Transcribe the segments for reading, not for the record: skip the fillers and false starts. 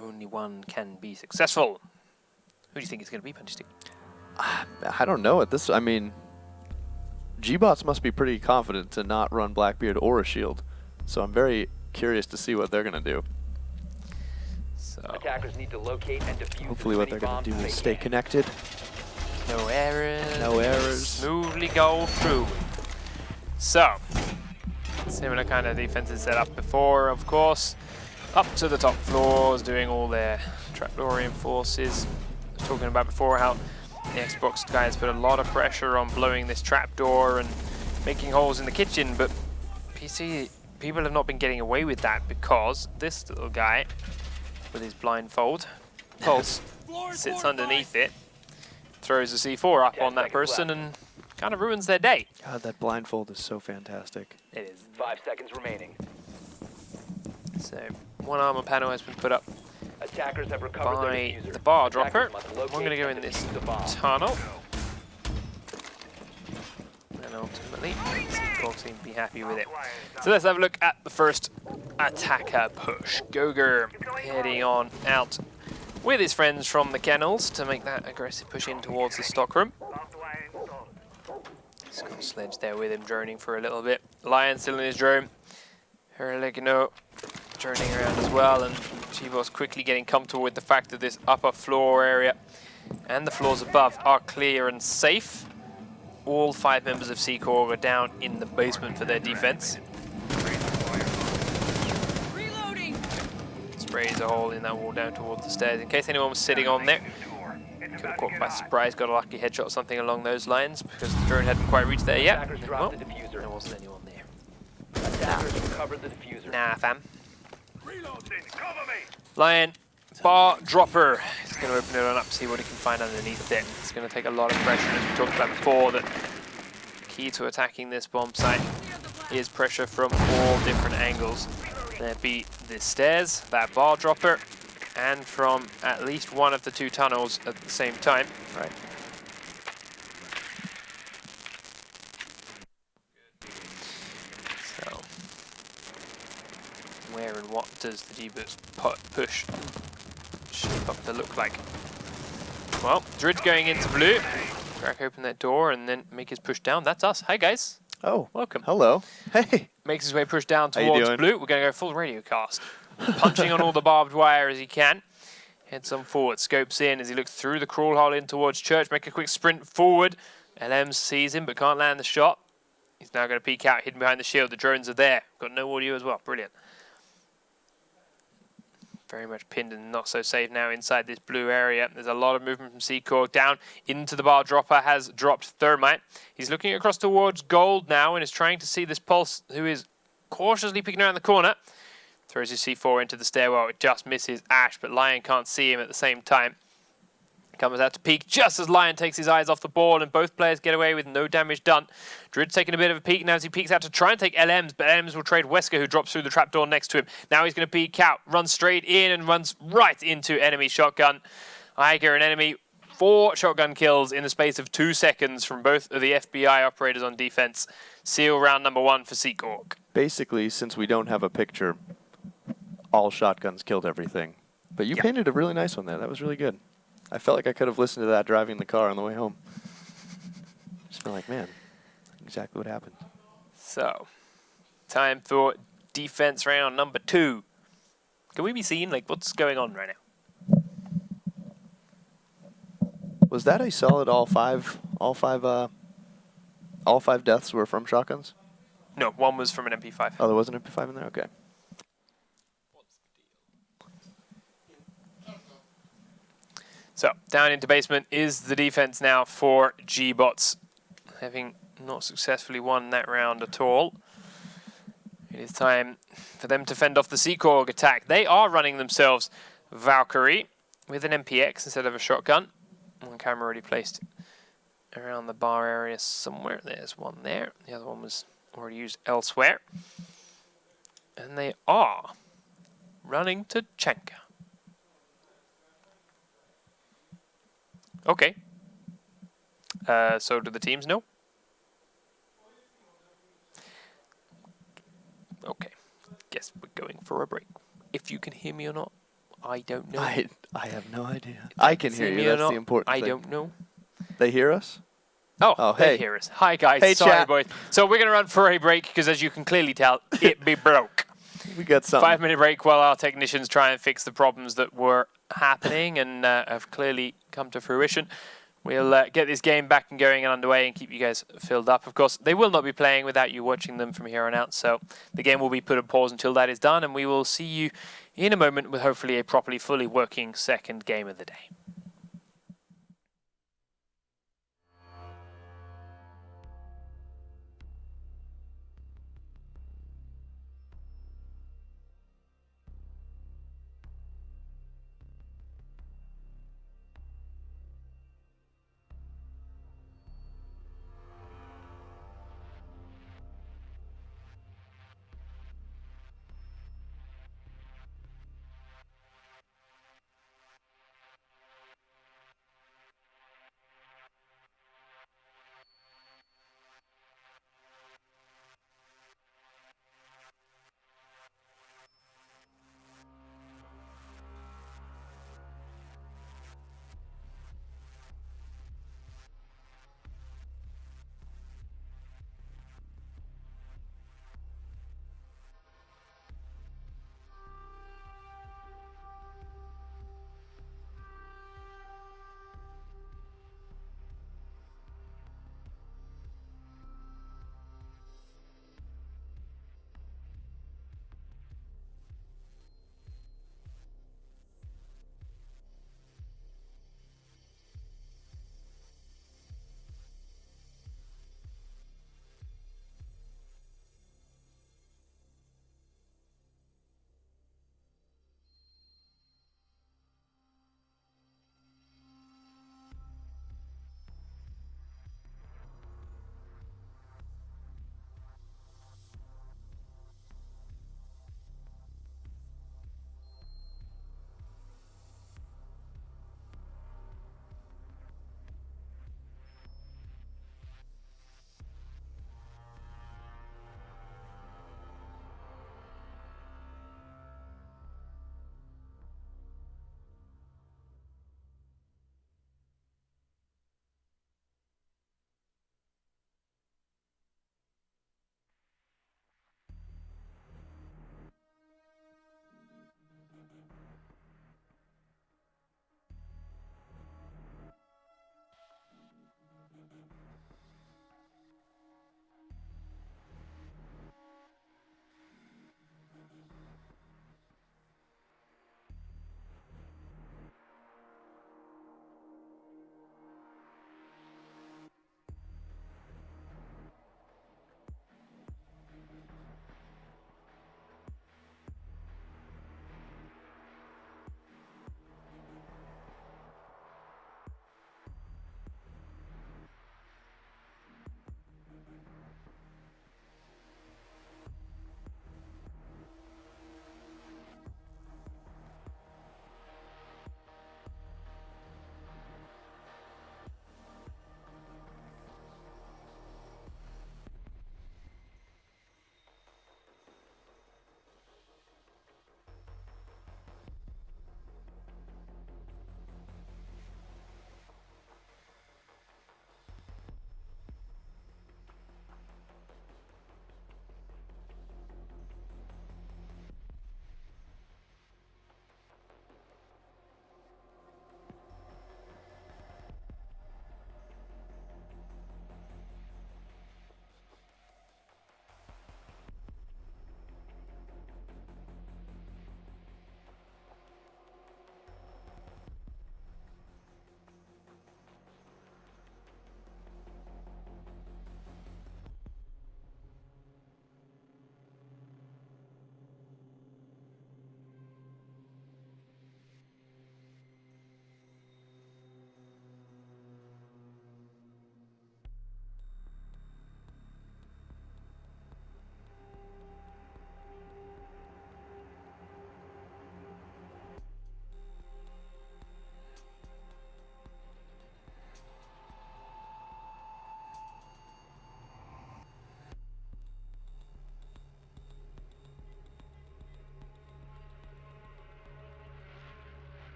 only one can be successful. Who do you think it's going to be, Punchy Stick? I don't know at this. I mean, gBots must be pretty confident to not run Blackbeard or a shield. So I'm very curious to see what they're going to do. So Attackers need to locate and defuse. Hopefully what they're going to do is stay connected. no errors. No errors. Smoothly go through. So, similar kind of defenses set up before, of course. Up to the top floors, doing all their trapdoor reinforces. I was talking about before how the Xbox guys put a lot of pressure on blowing this trapdoor and making holes in the kitchen, but PC people have not been getting away with that because this little guy with his blindfold pulse sits underneath it, throws a C4 up on that person and kind of ruins their day. God, that blindfold is so fantastic. It is. 5 seconds remaining. So one armor panel has been put up Attackers have recovered their by diffuser. the bar dropper. Attackers must I'm locate going to go and in this defuse the bomb. tunnel. And ultimately, Seahawks seem to be happy with it. So let's have a look at the first attacker push. Goger heading on out with his friends from the kennels to make that aggressive push in towards the stockroom. He's got a sledge there with him, droning for a little bit. Lion still in his drone. Herlegno turning around as well, and gBots quickly getting comfortable with the fact that this upper floor area and the floors above are clear and safe. All 5 members of SearchOrga are down in the basement for their defense. Reloading. Sprays a hole in that wall down towards the stairs in case anyone was sitting on there. Could have caught by surprise, got a lucky headshot or something along those lines because the drone hadn't quite reached there yet. Attackers Well, dropped the diffuser. there wasn't anyone there. Attackers recovered the diffuser. Nah, fam. Lion, bar dropper. He's going to open it on up, see what he can find underneath it. It's going to take a lot of pressure, as we talked about before, that key to attacking this bomb site is pressure from all different angles. There be the stairs, that bar dropper, and from at least one of the 2 tunnels at the same time. Right. So, where and what does the gBots push shape up to look like? Well, Drid's going into blue. Crack open that door and then make his push down. That's us. Hi guys. Oh, Welcome. hello. Hey. Makes his way push down How you towards doing? blue. We're going to go full radio cast. Punching on all the barbed wire as he can. Heads on forward, scopes in as he looks through the crawl hole in towards Church. Make a quick sprint forward. LM sees him but can't land the shot. He's now going to peek out, hidden behind the shield. The drones are there. Got no audio as well. Brilliant. Very much pinned and not so safe now inside this blue area. There's a lot of movement from SearchOrga down into the bar dropper. Has dropped Thermite. He's looking across towards Gold now and is trying to see this Pulse, who is cautiously peeking around the corner. Throws his C4 into the stairwell. It just misses Ash, but Lion can't see him at the same time. Comes out to peek just as Lion takes his eyes off the ball, and both players get away with no damage done. Drid's taking a bit of a peek now as he peeks out to try and take LMs, but LMs will trade Wesker, who drops through the trapdoor next to him. Now he's going to peek out, runs straight in, and runs right into enemy shotgun. Iger and enemy 4 shotgun kills in the space of 2 seconds from both of the FBI operators on defense. Seal round number 1 for SearchOrga. Basically, since we don't have a picture, all shotguns killed everything. But you painted a really nice one there. That was really good. I felt like I could have listened to that driving the car on the way home. Just felt like, man, exactly what happened. So, time for defense round number 2. Can we be seeing like what's going on right now? Was that a solid all five deaths were from shotguns? No, 1 was from an MP5. Oh, there was an MP5 in there? Okay. So, down into basement is the defense now for gBots, having not successfully won that round at all. It is time for them to fend off the SearchOrga attack. They are running themselves Valkyrie with an MPX instead of a shotgun. One camera already placed around the bar area somewhere. There's one there. The other one was already used elsewhere. And they are running to Chenka. Okay. So do the teams know? Okay. Guess we're going for a break. If you can hear me or not, I don't know. I have no idea. I can hear See me you. or That's the not, important I thing. don't know. They hear us? Oh, Oh, they hey. hear us. Hi, guys. Hey, Sorry, chat. boys. So we're going to run for a break because, as you can clearly tell, it be broke. We got something. 5-minute break while our technicians try and fix the problems that were happening and have clearly come to fruition. We'll get this game back and going and underway and keep you guys filled up. Of course, they will not be playing without you watching them from here on out, so the game will be put on pause until that is done, and we will see you in a moment with hopefully a properly, fully working second game of the day.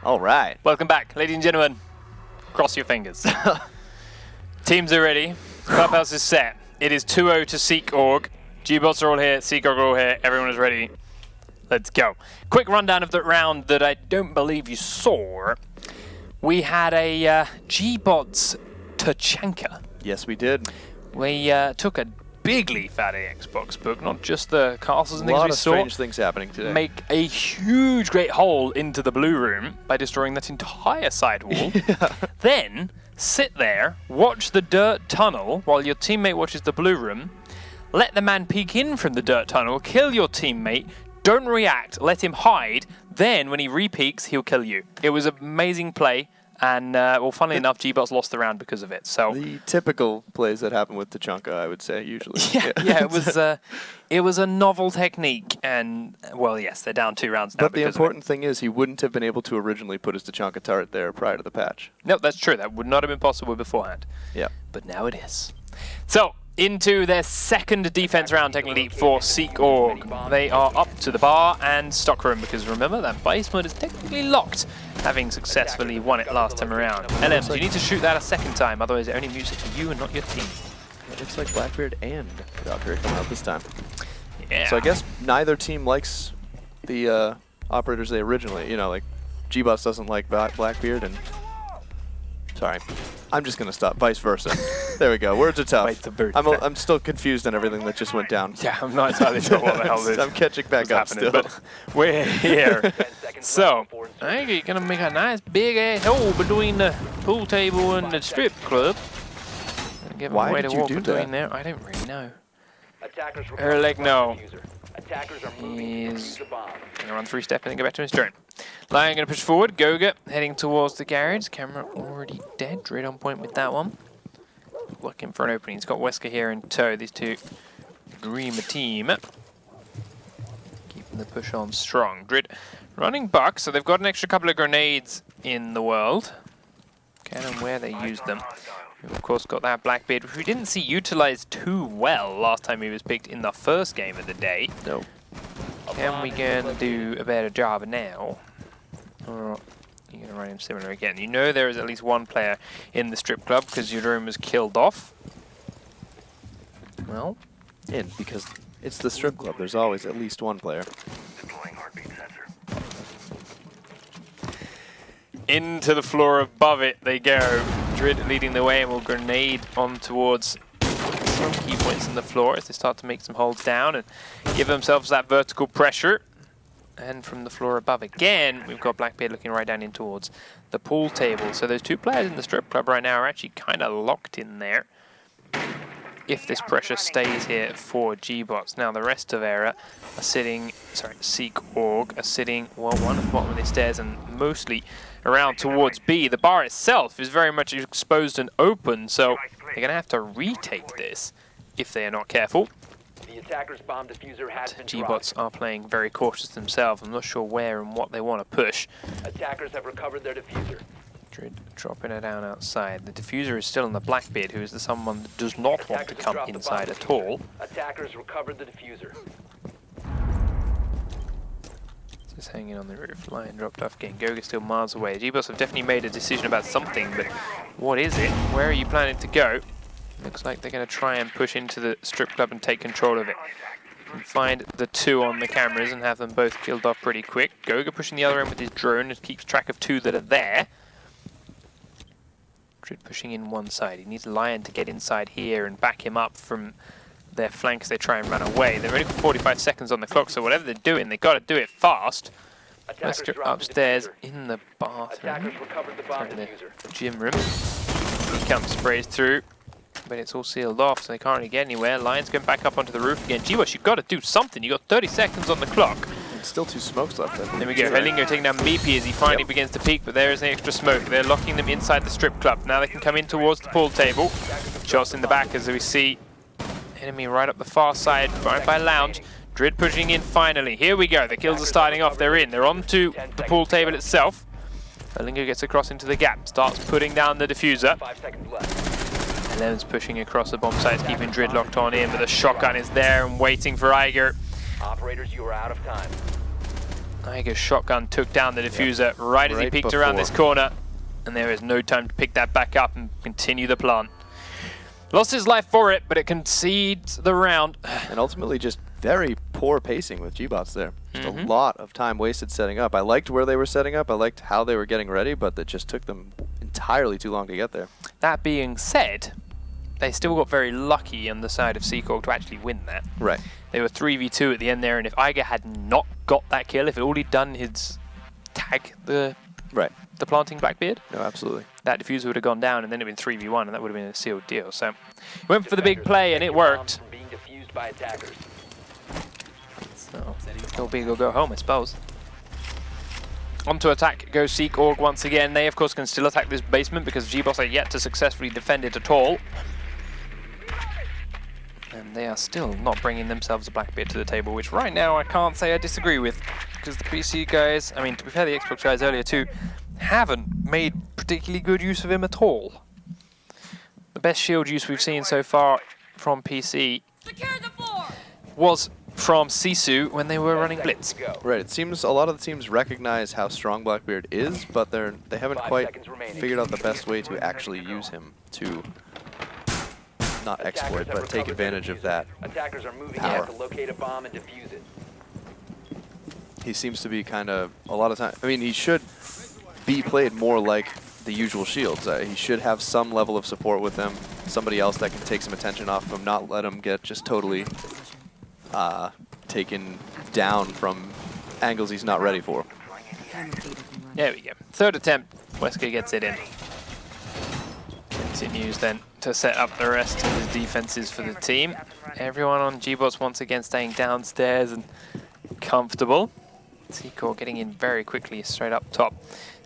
All right. Welcome back, ladies and gentlemen. Cross your fingers. Teams are ready. Clubhouse is set. It is 2-0 to SearchOrga. gBots are all here. SearchOrga are all here. Everyone is ready. Let's go. Quick rundown of the round that I don't believe you saw. We had a gBots Tachanka. Yes, we did. We took a big leaf out of the Xbox book, not just the castles and A things lot we of saw. strange things happening today. Make a huge, great hole into the blue room by destroying that entire side wall. Then sit there, watch the dirt tunnel while your teammate watches the blue room. Let the man peek in from the dirt tunnel, kill your teammate. Don't react, let him hide. Then when he re-peeks, he'll kill you. It was an amazing play. And, well, funnily enough, gBots lost the round because of it. So the typical plays that happen with Tachanka, I would say, usually. yeah, it was a novel technique. And, well, yes, they're down 2 rounds now. But the important thing is he wouldn't have been able to originally put his Tachanka turret there prior to the patch. No, that's true. That would not have been possible beforehand. Yeah. But now it is. So, into their second defense round, technically, for SearchOrga. They are up to the bar and stockroom, because remember, that basement is technically locked, having successfully won it last time around. LM, you need to shoot that a second time, otherwise it only moves it for you and not your team. It looks like Blackbeard and Valkyrie coming out this time. Yeah. So I guess neither team likes the operators they originally, like gBots doesn't like Blackbeard and... Sorry, I'm just going to stop. Vice versa. There we go. Words are tough. I'm still confused on everything that just went down. Yeah, I'm not entirely sure what the hell this is. I'm catching back up still. But we're here. So, I think you're going to make a nice big ass hole between the pool table and the strip club. Give him a way to walk between there. I don't really know. Erlich, no. He's going to run 3-step and go back to his turn. Lion going to push forward. Goga heading towards the garage. Camera already dead. Dread on point with that one. Looking for an opening. He's got Wesker here in tow. These two dream a team. Keeping the push on strong. Dread running buck, so they've got an extra couple of grenades in the world. Cannon where they used them. We've of course got that Blackbeard, which we didn't see utilized too well last time he was picked in the first game of the day. No. Can we gonna do a better job now? Or you're gonna run him similar again? You know there is at least one player in the strip club because your room was killed off. Well, because it's the strip club. There's always at least one player. Into the floor above it they go. Drid leading the way and will grenade on towards some key points in the floor as they start to make some holds down and give themselves that vertical pressure. And from the floor above again, we've got Blackbeard looking right down in towards the pool table. So those two players in the strip club right now are actually kind of locked in there. If this pressure stays here for gBots. Now the rest of ERA are sitting, SearchOrga are sitting, well, one at the bottom of the stairs and mostly around towards B. The bar itself is very much exposed and open, so they're going to have to retake this if they are not careful. The attacker's bomb diffuser has been gBots are playing very cautious themselves. I'm not sure where and what they want to push. Attackers have recovered their diffuser. Drid dropping it down outside. The diffuser is still on the Blackbeard, who is the someone that does not want to come inside at all. Attackers recovered the diffuser. Just hanging on the roof. Lion dropped off again. Goga still miles away. gBots have definitely made a decision about something, but what is it? Where are you planning to go? Looks like they're going to try and push into the strip club and take control of it. And find the two on the cameras and have them both killed off pretty quick. Goga pushing the other end with his drone and keeps track of two that are there. Drid pushing in one side. He needs Lion to get inside here and back him up from their flank as they try and run away. They've only got 45 seconds on the clock, so whatever they're doing, they've got to do it fast. Wesker upstairs in the bathroom. Sorry, the gym room. He comes, sprays through, but it's all sealed off, so they can't really get anywhere. Lion's going back up onto the roof again. gBots, you've got to do something. You've got 30 seconds on the clock. Still 2 smokes left. There we go. Hellinger taking down Meepy as he finally begins to peek, but there is an extra smoke. They're locking them inside the strip club. Now they can come in towards the pool table. Shots in the back as we see enemy right up the far side, right by Lounge. Drid pushing in finally. Here we go. The kills are starting off. They're in. They're onto the pool table itself. Hellinger gets across into the gap. Starts putting down the diffuser. 5 seconds left. Eleven's pushing across the bomb sites, keeping Drid locked on in, but the shotgun is there and waiting for Iger. Operators, you are out of time. Iger's shotgun took down the diffuser right as he Right peeked around before. this corner, and there is no time to pick that back up and continue the plant. Lost his life for it, but it concedes the round. And ultimately just very poor pacing with gBots there. Just a lot of time wasted setting up. I liked where they were setting up. I liked how they were getting ready, but it just took them entirely too long to get there. That being said, they still got very lucky on the side of SearchOrga to actually win that. Right. They were 3v2 at the end there, and if Iger had not got that kill, if all he'd done his tag the planting Blackbeard, No, absolutely. that diffuser would have gone down, and then it'd been 3v1, and that would have been a sealed deal. So he went for the big play, and it worked. Being defused by attackers. So go big or go home, I suppose. On to attack goes SearchOrga once again. They, of course, can still attack this basement because gBots are yet to successfully defend it at all. And they are still not bringing themselves a Blackbeard to the table, which right now I can't say I disagree with. Because the PC guys, I mean, to be fair, the Xbox guys earlier too, haven't made particularly good use of him at all. The best shield use we've seen so far from PC was from Sisu when they were running Blitz. Right, it seems a lot of the teams recognize how strong Blackbeard is, but they haven't 5 quite seconds remaining. figured out the best way to actually use him to not exploit, Attackers have but take recovered their advantage of diffuser. that. Attackers are moving power. out to locate a bomb and defuse it. He seems to be kind of, a lot of time, I mean, he should be played more like the usual shields. He should have some level of support with him, somebody else that can take some attention off of him, not let him get just totally taken down from angles he's not ready for. There we go. Third attempt, Wesker gets it in. Continues then to set up the rest of his defenses for the team. Everyone on gBots once again staying downstairs and comfortable. SearchOrga getting in very quickly, straight up top.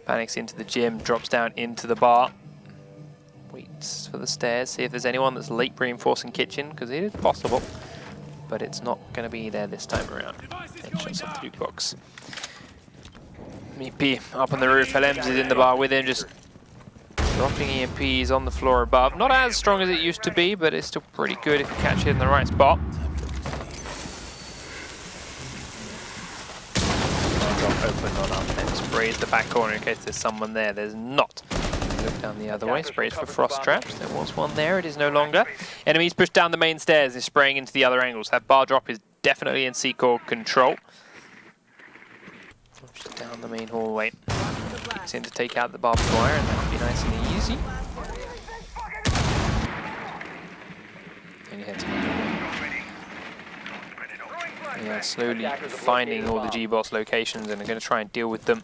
Panics into the gym, drops down into the bar. Waits for the stairs, see if there's anyone that's late reinforcing kitchen, because it is possible. But it's not going to be there this time around. And shuts off the jukebox. EP up on the roof, LMs is in the bar with him, just dropping EMPs on the floor above. Not as strong as it used to be, but it's still pretty good if you catch it in the right spot. Drop open on up and sprays the back corner in case there's someone there. There's not. Look down the other way, sprays for frost traps. There was one there, it is no longer. Enemies push down the main stairs, they're spraying into the other angles. That bar drop is definitely in SearchOrga control. Just down the main hallway. Kicks in to take out the barbed wire, and that would be nice and easy. And you head to yeah, slowly finding all the gBots locations, and are going to try and deal with them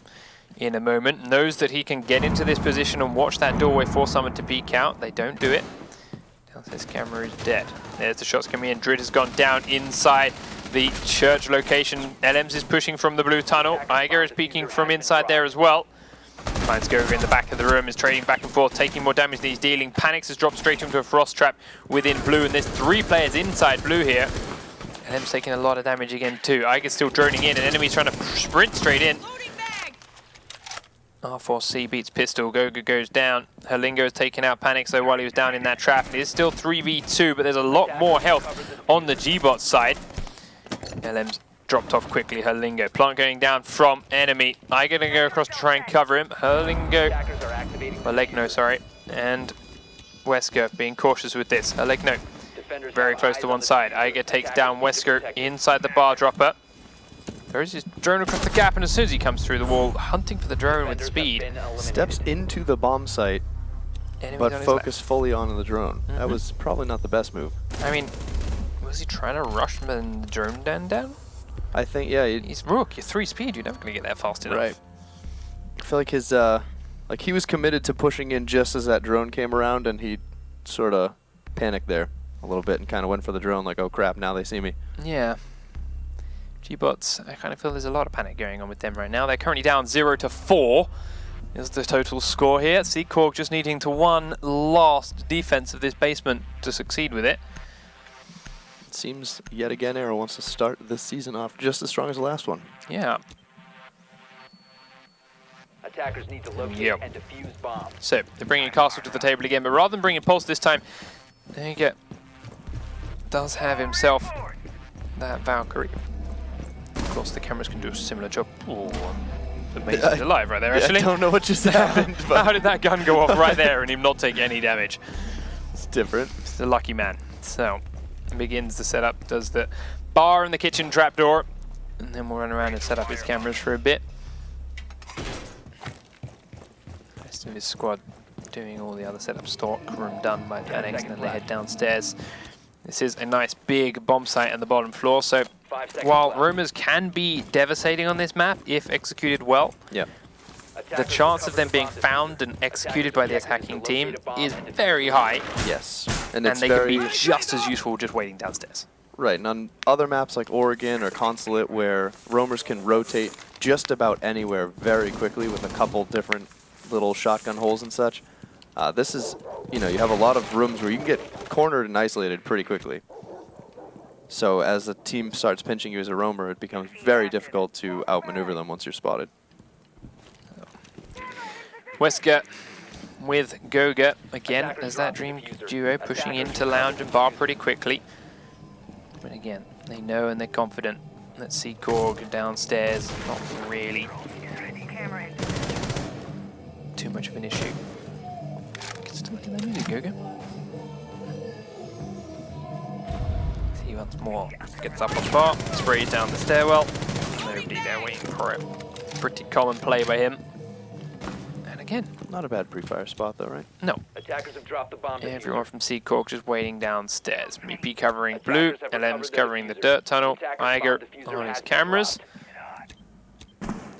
in a moment. Knows that he can get into this position and watch that doorway for someone to peek out. They don't do it. Downstairs camera is dead. There's the shots coming in. Drid has gone down inside the church location. LMs is pushing from the blue tunnel. Iger is peeking from inside there as well. Finds Goga in the back of the room, is trading back and forth, taking more damage than he's dealing. Panics has dropped straight into a frost trap within blue, and there's 3 players inside blue here. LM's taking a lot of damage again too. Iger's still droning in, and enemy's trying to sprint straight in. R4C beats pistol, Goga goes down. Herlingo is taking out Panics though while he was down in that trap. It is still 3v2, but there's a lot more health on the gBots side. LM's dropped off quickly, Herlingo. Plant going down from enemy. Iger gonna go across to try and cover him. Herlingo, Legno, sorry. And Wesker being cautious with this. Legno very close to one side. Iger takes down Wesker inside the bar dropper. Throws his drone across the gap, and as soon as he comes through the wall, hunting for the drone with speed. Steps into the bomb site, but focus fully on the drone. That was probably not the best move. I mean, was he trying to rush the drone down? I think, yeah. He's Rook, you're 3 speed, you're never going to get that fast enough. Right. I feel like his, like he was committed to pushing in just as that drone came around, and he sort of panicked there a little bit and kind of went for the drone like, oh crap, now they see me. Yeah. gBots, I kind of feel there's a lot of panic going on with them right now. They're currently down 0-4 is the total score here. SearchOrga just needing to one last defense of this basement to succeed with it. It seems yet again Arrow wants to start this season off just as strong as the last one. Yeah. Attackers need to locate and defuse bombs. So they're bringing Castle to the table again, but rather than bringing Pulse this time, there you go. Does have himself that Valkyrie. course, the cameras can do a similar job. Ooh, amazingly alive right there, actually. I don't know what just happened, but how did that gun go off right there and him not take any damage? it's different. He's a lucky man. So, begins the setup, does the bar in the kitchen trapdoor, and then we'll run around and set up his cameras for a bit. Rest of his squad doing all the other setup, stock room done by Panics, and then they head downstairs. This is a nice big bomb site on the bottom floor, so 5 seconds while left. rumors can be devastating on this map if executed well, Yeah. the chance of them being found and executed by the attacking team is very high, Yes. And and it's they very can be just as useful just waiting downstairs. right. And on other maps like Oregon or Consulate, where roamers can rotate just about anywhere very quickly with a couple different little shotgun holes and such, this is, you know, you have a lot of rooms where you can get cornered and isolated pretty quickly. So as the team starts pinching you as a roamer, it becomes very difficult to outmaneuver them once you're spotted. Wesker with Goga again as that dream duo pushing into lounge and bar pretty quickly. But again, they know and they're confident that Seacorg downstairs not really too much of an issue. Can still look at that music, Goga. See once more. Gets up on bar, sprays down the stairwell. Nobody there waiting for it. Pretty common play by him. And again, Not a bad pre-fire spot though, right? no. Attackers have dropped the bomb. Everyone from Seacork just waiting downstairs. Meepy covering blue, LM's covering the dirt tunnel, Iger on his cameras.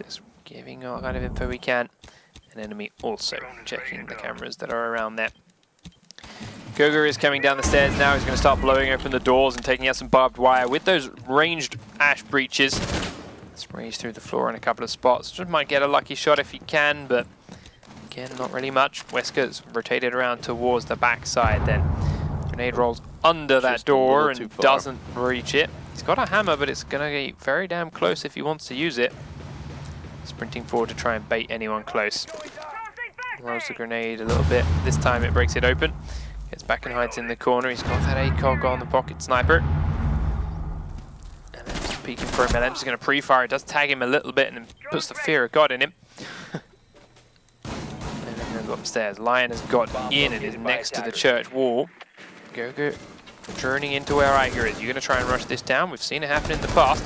Just giving all kind of info we can. An enemy also checking the cameras that are around there. Goga is coming down the stairs now. He's going to start blowing open the doors and taking out some barbed wire with those ranged ash breaches. Sprays through the floor in a couple of spots. Just might get a lucky shot if he can, but again, not really much. Wesker's rotated around towards the backside then. Grenade rolls under that Just a little door too and far. doesn't reach it. He's got a hammer, but it's going to get very damn close if he wants to use it. Sprinting forward to try and bait anyone close. Rolls the grenade a little bit. This time it breaks it open. Gets back and hides in the corner. He's got that ACOG on the pocket sniper. And then just peeking for him. LM's going to pre-fire. It does tag him a little bit and then puts the fear of God in him. And then they go upstairs. Lion has got in and is next to the church wall. Goga journeying into where Iger is. You're going to try and rush this down. We've seen it happen in the past.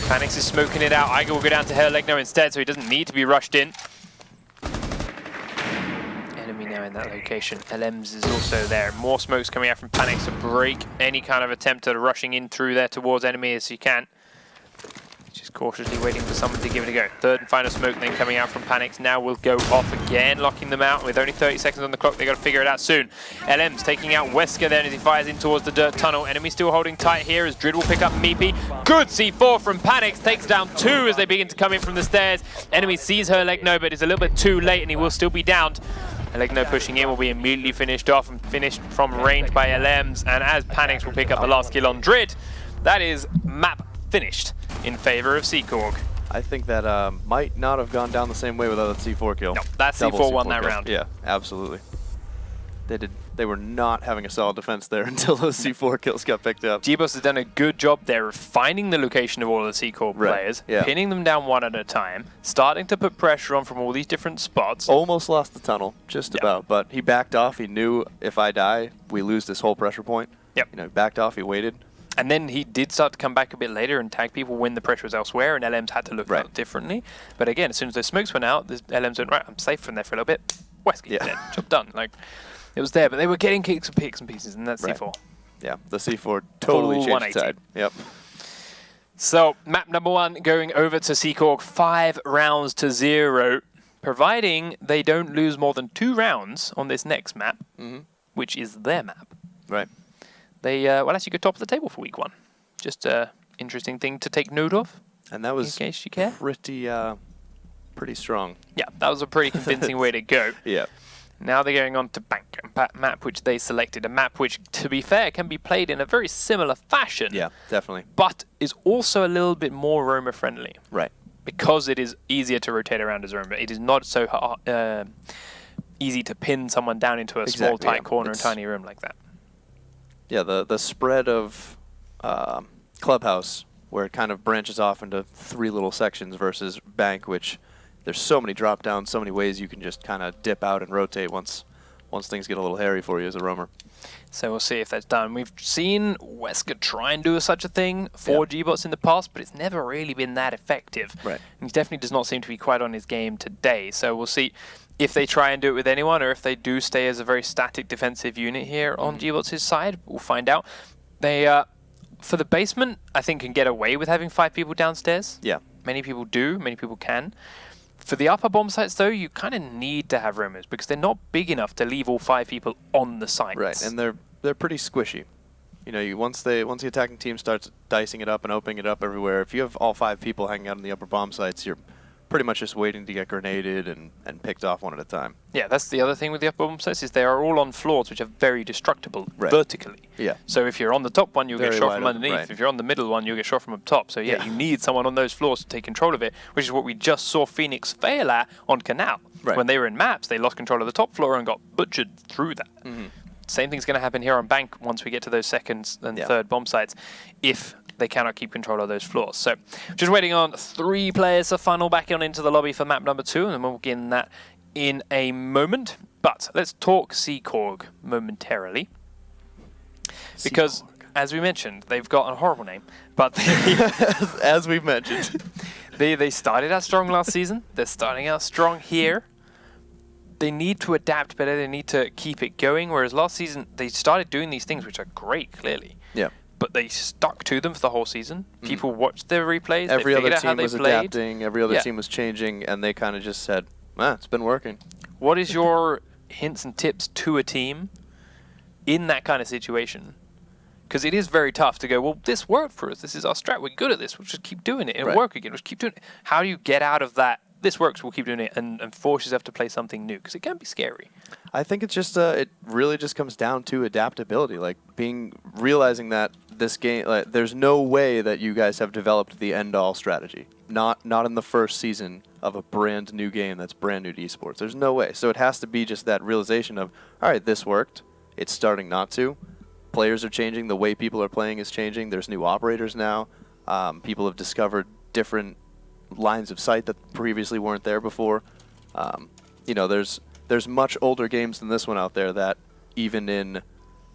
Panics is smoking it out. Iger will go down to Herlegno instead, so he doesn't need to be rushed in. Enemy now in that location. LMs is also there. More smokes coming out from Panics to break any kind of attempt at rushing in through there towards enemy as you can. Just cautiously waiting for someone to give it a go. Third and final smoke then coming out from Panics. Now will go off again, locking them out with only 30 seconds on the clock. They got to figure it out soon. LM's taking out Wesker then as he fires in towards the dirt tunnel. Enemy still holding tight here as Drid will pick up Meepy. Good C4 from Panics. Takes down 2 as they begin to come in from the stairs. Enemy sees Herlegno, but is a little bit too late and he will still be downed. Herlegno pushing in will be immediately finished off and finished from range by LMs. And as Panics will pick up the last kill on Drid, that is map finished in favor of Seacorg. I think that might not have gone down the same way without that C4 kill. No, that Double C4 won that kill. round. Yeah, absolutely. They were not having a solid defense there until those C4 kills got picked up. gBots has done a good job there of finding the location of all the Seacorg players, yeah. pinning them down one at a time, starting to put pressure on from all these different spots. Almost lost the tunnel, just Yep. about, but he backed off. He knew if I die, we lose this whole pressure point. Yep. You know, backed off, he waited. And then he did start to come back a bit later and tag people when the pressure was elsewhere, and LMs had to look out differently. But again, as soon as those smokes went out, the LMs went, right, I'm safe from there for a little bit. Wesker, Yeah. dead. Job done. Like, it was there, but they were getting kicks and picks and pieces, and that's Right. C4. Yeah, the C4 totally Full changed 180. side. Yep. So, map number 1 going over to Seacorg, 5 rounds to 0, providing they don't lose more than 2 rounds on this next map, which is their map. Right. They will actually go top of the table for week 1. Just an interesting thing to take note of, And that in was case you care. pretty strong. Yeah, that was a pretty convincing way to go. Yeah. Now they're going on to Bank, a map which they selected, a map which, to be fair, can be played in a very similar fashion, Yeah, definitely. but is also a little bit more roamer friendly. Right. Because it is easier to rotate around as a roamer. It is not so easy to pin someone down into a small, Exactly, tight yeah. corner and It's- tiny room like that. Yeah, the spread of Clubhouse where it kind of branches off into 3 little sections versus Bank, which there's so many drop downs, so many ways you can just kind of dip out and rotate once things get a little hairy for you as a roamer. So we'll see if that's done. We've seen Wesker try and do such a thing for gBots in the past, but it's never really been that effective. Right. And he definitely does not seem to be quite on his game today. So we'll see if they try and do it with anyone, or if they do stay as a very static defensive unit here on gBots' side. We'll find out. They, for the basement, I think can get away with having 5 people downstairs. Yeah. Many people do. Many people can. For the upper bomb sites, though, you kind of need to have roamers because they're not big enough to leave all 5 people on the sites. Right, and they're pretty squishy. You know, once the attacking team starts dicing it up and opening it up everywhere, if you have all 5 people hanging out in the upper bomb sites, you're pretty much just waiting to get grenaded and picked off one at a time. Yeah, that's the other thing with the upper bomb sites is they are all on floors which are very destructible vertically. Yeah. So if you're on the top one, you'll get shot from underneath. Right. If you're on the middle one, you'll get shot from up top. So yeah, you need someone on those floors to take control of it, which is what we just saw Phoenix fail at on Canal. Right. When they were in maps, they lost control of the top floor and got butchered through that. Same thing's going to happen here on Bank once we get to those second and third bomb sites, if they cannot keep control of those floors. So just waiting on 3 players to funnel back on into the lobby for map number 2, and we'll begin that in a moment. But let's talk SearchOrga momentarily. Because, as we mentioned, they've got a horrible name, but as we've mentioned, they started out strong last season. They're starting out strong here. They need to adapt better. They need to keep it going. Whereas last season, they started doing these things, which are great, clearly. Yeah. But they stuck to them for the whole season. People watched their replays. Every they other out how team they was played. adapting. Every other team was changing, and they kind of just said, it's been working. What is your hints and tips to a team in that kind of situation? Because it is very tough to go, well, this worked for us. This is our strat. We're good at this. We'll just keep doing it. It'll work again. We'll just keep doing it. How do you get out of that? This works, we'll keep doing it, and force yourself to play something new, because it can be scary. I think it's just it really just comes down to adaptability, like realizing that this game, like, there's no way that you guys have developed the end-all strategy. Not in the first season of a brand new game that's brand new to esports. There's no way. So it has to be just that realization of, all right, this worked. It's starting not to. Players are changing. The way people are playing is changing. There's new operators now. People have discovered different lines of sight that previously weren't there before. You know, there's much older games than this one out there that even in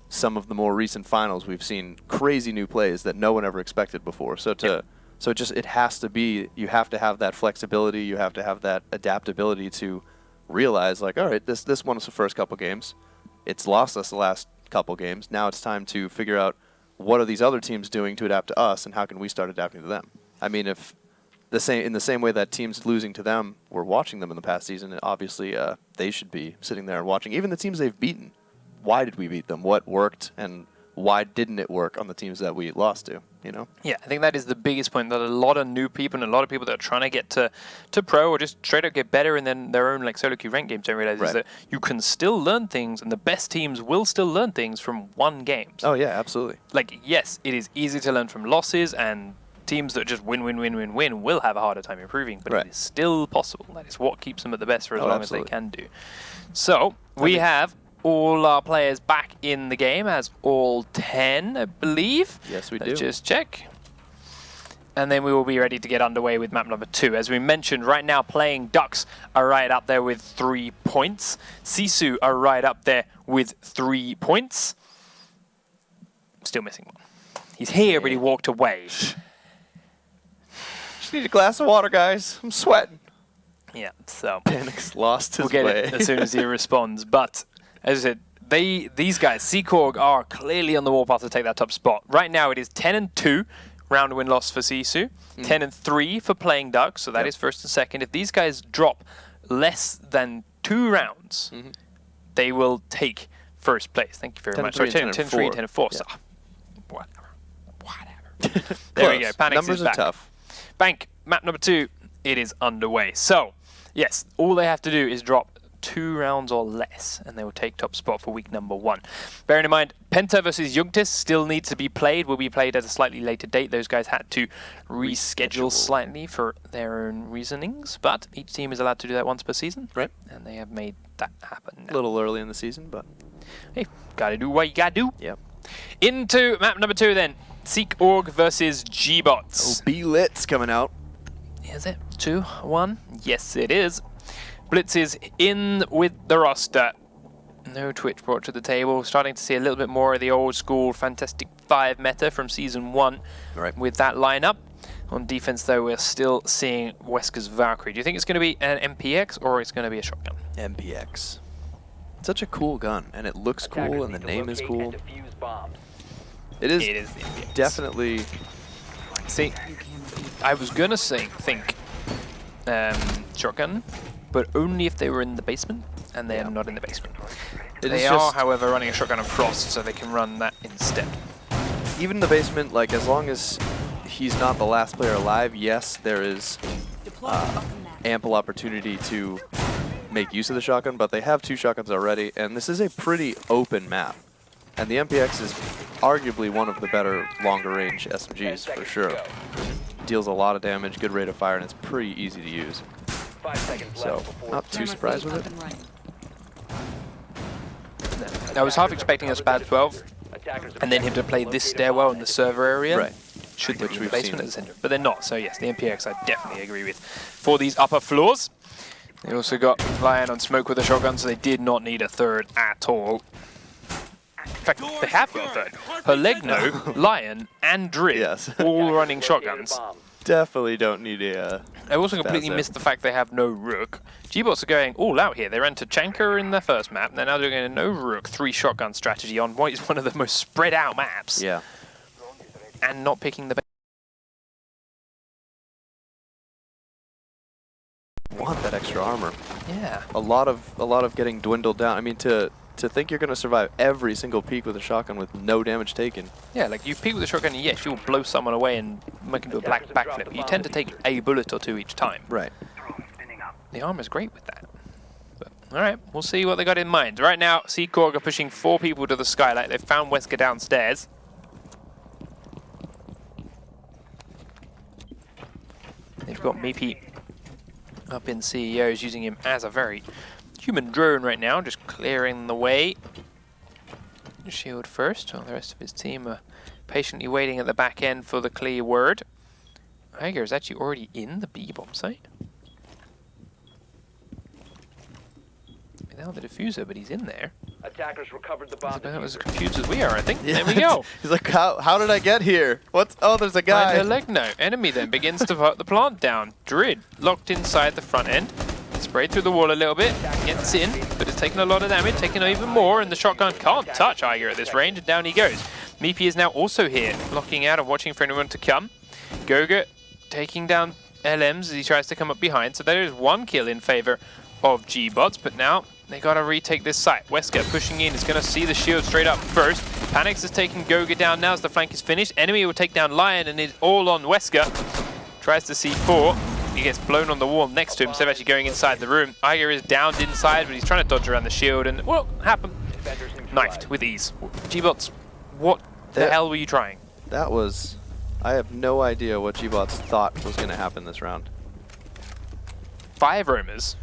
some of the more recent finals we've seen crazy new plays that no one ever expected before. So it has to be, you have to have that flexibility, you have to have that adaptability to realize, like, all right, this won us the first couple games. It's lost us the last couple games. Now it's time to figure out what are these other teams doing to adapt to us, and how can we start adapting to them. I mean, if in the same way that teams losing to them were watching them in the past season, obviously they should be sitting there and watching. Even the teams they've beaten, why did we beat them? What worked, and why didn't it work on the teams that we lost to? You know? Yeah, I think that is the biggest point, that a lot of new people and a lot of people that are trying to get to pro or just straight up get better in their own like solo queue rank games don't realize is that you can still learn things, and the best teams will still learn things from one game. Oh yeah, absolutely. Like, yes, it is easy to learn from losses, and teams that just win will have a harder time improving, but it is still possible. That is what keeps them at the best for as long as they can do. So we have all our players back in the game, as all 10, I believe. Yes, we do. Let's just check. And then we will be ready to get underway with map number 2. As we mentioned, right now Playing Ducks are right up there with 3 points. Sisu are right up there with 3 points. Still missing one. He's here, but he walked away. Just need a glass of water, guys. I'm sweating. Yeah, so Panic's lost his we'll get it as soon as he responds. But as I said, these guys, SearchOrga, are clearly on the warpath to take that top spot. Right now it is 10-2 round win loss for Sisu, 10-3 for Playing Ducks, so that is first and second. If these guys drop less than 2 rounds, they will take first place. Thank you very much. Sorry, 10-3, 10-4. Yeah. So, whatever. There we go. Panics Numbers is back. are tough. Bank, map number 2, it is underway. So, yes, all they have to do is drop 2 rounds or less, and they will take top spot for week number 1. Bearing in mind, Penta versus Youngtis still needs to be played, will be played at a slightly later date. Those guys had to reschedule slightly for their own reasonings, but each team is allowed to do that once per season, and they have made that happen now. A little early in the season, but hey, gotta do what you gotta do. Yep. Into map number 2 then. SearchOrga versus gBots. B-Lit's coming out. Is it 2-1? Yes, it is. Blitz is in with the roster. No Twitch brought to the table. Starting to see a little bit more of the old school Fantastic 5 meta from Season 1 with that lineup. On defense, though, we're still seeing Wesker's Valkyrie. Do you think it's going to be an MPX or it's going to be a shotgun? MPX. Such a cool gun, and it looks cool, and the name is cool. It is the MPX. definitely... See, I was going to think shotgun, but only if they were in the basement, and they're not in the basement. They are, however, running a shotgun of Frost, so they can run that instead. Even in the basement, like, as long as he's not the last player alive, yes, there is ample opportunity to make use of the shotgun, but they have 2 shotguns already, and this is a pretty open map. And the MPX is arguably one of the better longer-range SMGs, for sure. Deals a lot of damage, good rate of fire, and it's pretty easy to use. 5 seconds So, not too surprised with it. I was half expecting a SPAD 12, and then him to play this stairwell in the server area. Right. Should be the basement at the center, but they're not. So yes, the MPX I definitely agree with. For these upper floors, they also got Lion on smoke with a shotgun, so they did not need a third at all. In fact, they have got a third. Herlegno, Lion, and Drid, all running shotguns. Definitely don't need a... I also completely missed the fact they have no Rook. gBots are going all out here. They ran to Chanka in their first map, and they're now doing a no Rook 3 shotgun strategy on what is one of the most spread out maps. Yeah. And not picking the... Want that extra armor. Yeah. A lot of getting dwindled down. I mean, to think you're going to survive every single peek with a shotgun with no damage taken. Yeah, like you peek with a shotgun and yes, you'll blow someone away and make them do a black backflip. You tend to take a bullet or 2 each time. Right. The armor's great with that. But, all right, we'll see what they got in mind. Right now, SearchOrga pushing 4 people to the skylight. They've found Wesker downstairs. They've got Meepy up in CEOs, using him as a very human drone right now, just clearing the way. Shield first, while the rest of his team are patiently waiting at the back end for the clear word. Eiger is actually already in the B-bomb site. Without the diffuser, but he's in there. Attackers recovered the bomb. He's about as confused as we are, I think. Yeah. There we go. He's like, how did I get here? What's? Oh, there's a guy. Herlegno. Enemy then begins to put the plant down. Drid locked inside the front end. Sprayed through the wall a little bit. Gets in, but it's taking a lot of damage, taking even more, and the shotgun can't touch Eiger at this range, and down he goes. Meepy is now also here, blocking out and watching for anyone to come. Goga taking down LMs as he tries to come up behind. So there is 1 kill in favor of gBots, but now they got to retake this site. Wesker pushing in, is going to see the shield straight up first. Panics is taking Goga down now as the flank is finished. Enemy will take down Lion, and it's all on Wesker. Tries to C4. He gets blown on the wall next to him instead of actually going inside the room. Eiger is downed inside, but he's trying to dodge around the shield, and what happened? Knifed with ease. gBots, what the hell were you trying? That was... I have no idea what gBots thought was going to happen this round. 5 roamers.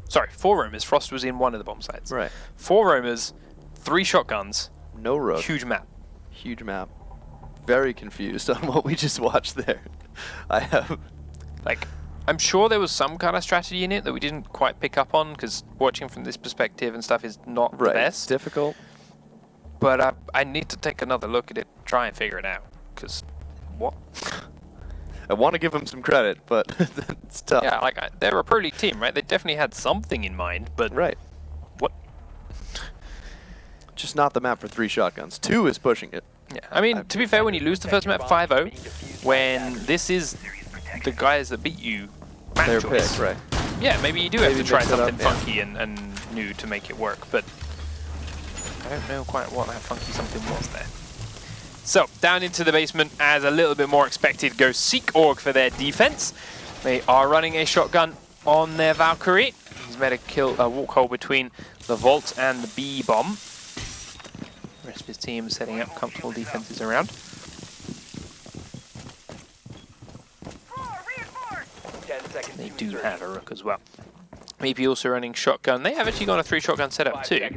Sorry, 4 roamers. Frost was in one of the bomb sites. Right. 4 roamers, 3 shotguns. No rook. Huge map. Huge map. Very confused on what we just watched there. I have... Like, I'm sure there was some kind of strategy in it that we didn't quite pick up on, because watching from this perspective and stuff is not the best. It's difficult. But I need to take another look at it, try and figure it out, because what? I want to give them some credit, but it's tough. Yeah, like, they're a pro league team, right? They definitely had something in mind, but... Right. What? Just not the map for 3 shotguns. 2 is pushing it. Yeah, I mean, to be fair, when you lose the first map 5-0, when this is the guys that beat you, match Their choice. pick, right. Yeah, maybe you do have to try mix it up, something funky and new to make it work, but I don't know quite what that funky something was there. So, down into the basement, as a little bit more expected, goes SearchOrga for their defense. They are running a shotgun on their Valkyrie. He's made a walk hole between the Vault and the B-bomb. The rest of his team setting up comfortable defenses around. They do have a rook as well. Maybe also running shotgun. They have actually got a 3 shotgun setup too.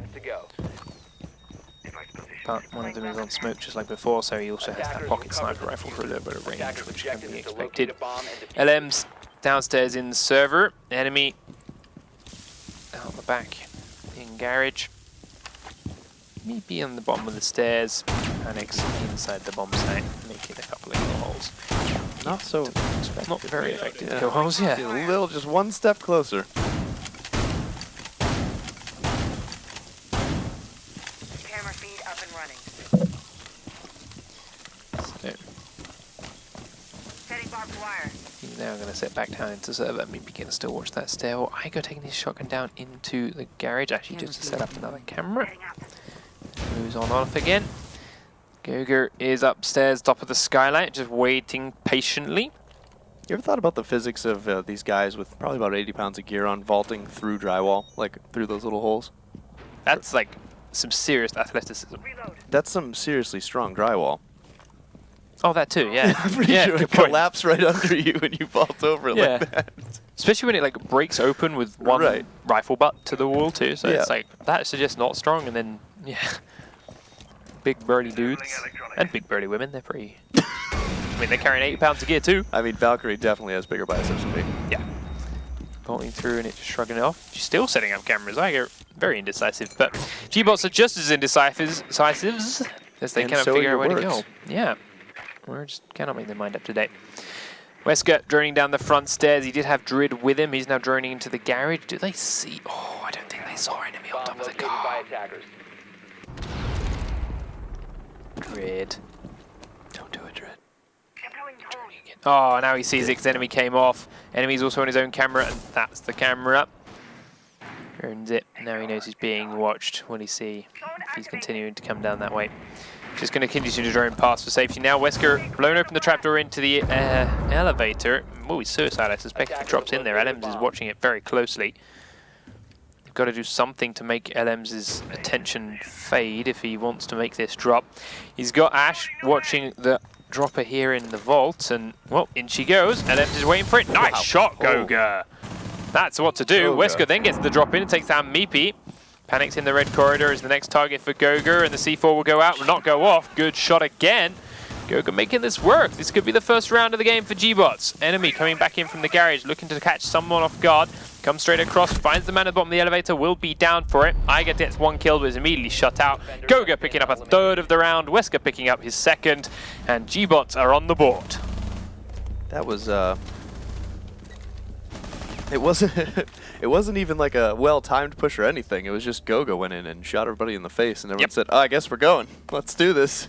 but one of them is on smoke just like before, so he also has that pocket sniper rifle for a little bit of range, which can be expected. LM's downstairs in the server. Enemy out the back in garage. Maybe on the bottom of the stairs. Panics inside the bomb site, making a couple of kill holes. Not so. Not very effective kill holes, yeah. A little, just one step closer. Camera feed up and running. So Setting barbed wire. he's now going to set back down into server. Maybe can still watch that stair. Igo taking his shotgun down into the garage, actually just to set up another camera. Setting up. Moves on off again. Goga is upstairs, top of the skylight, just waiting patiently. You ever thought about the physics of these guys with probably about 80 pounds of gear on vaulting through drywall, like through those little holes? That's like some serious athleticism. Reload. That's some seriously strong drywall. Oh, that too, yeah. I'm pretty yeah, sure good it point. collapses right under you when you vault over it Yeah. like that. Especially when it like breaks open with one Right. rifle butt to the wall too. So Yeah. it's like, that suggests not strong, and then, yeah. Big burly dudes. And big burly women, they're pretty... I mean, they're carrying 80 pounds of gear too. I mean, Valkyrie definitely has bigger biceps than me. Yeah. Bolting through and it's just shrugging it off. She's still setting up cameras. I get very indecisive, but gBots are just as indecisive as they And cannot so are figure out your where to words. go. Yeah. Words cannot make their mind up to date. Wesker droning down the front stairs. He did have Drid with him. He's now droning into the garage. Do they see? Oh, I don't think they saw enemy on Bomb top of the located by car. attackers. Drid. Don't do it, Drid. Incoming home. Oh, now he sees X enemy came off. Enemy's also on his own camera, and that's the camera. Earns it. Now he knows he's being watched. Will he see if he's continuing to come down that way? Just going to continue to drone past for safety now. Wesker blown open the trapdoor into the elevator. Oh, he's suicide. I suspect if he drops in there. LMs is watching it very closely. They've got to do something to make LM's attention fade if he wants to make this drop. He's got Ash watching the dropper here in the vault, and, well, in she goes. LM's is waiting for it. Nice shot, Goga! That's what to do. Goga. Wesker then gets the drop in and takes down Meepy. Panics in the red corridor is the next target for Goga, and the C4 will go out, will not go off. Good shot again. Goga making this work. This could be the first round of the game for gBots. Enemy coming back in from the garage, looking to catch someone off guard. Comes straight across, finds the man at the bottom of the elevator, will be down for it. Iga gets one kill, but is immediately shut out. Goga picking up a third of the round, Wesker picking up his second, and gBots are on the board. That was, it wasn't, it wasn't even like a well-timed push or anything. It was just Goga went in and shot everybody in the face, and everyone Yep. said, oh, I guess we're going. Let's do this.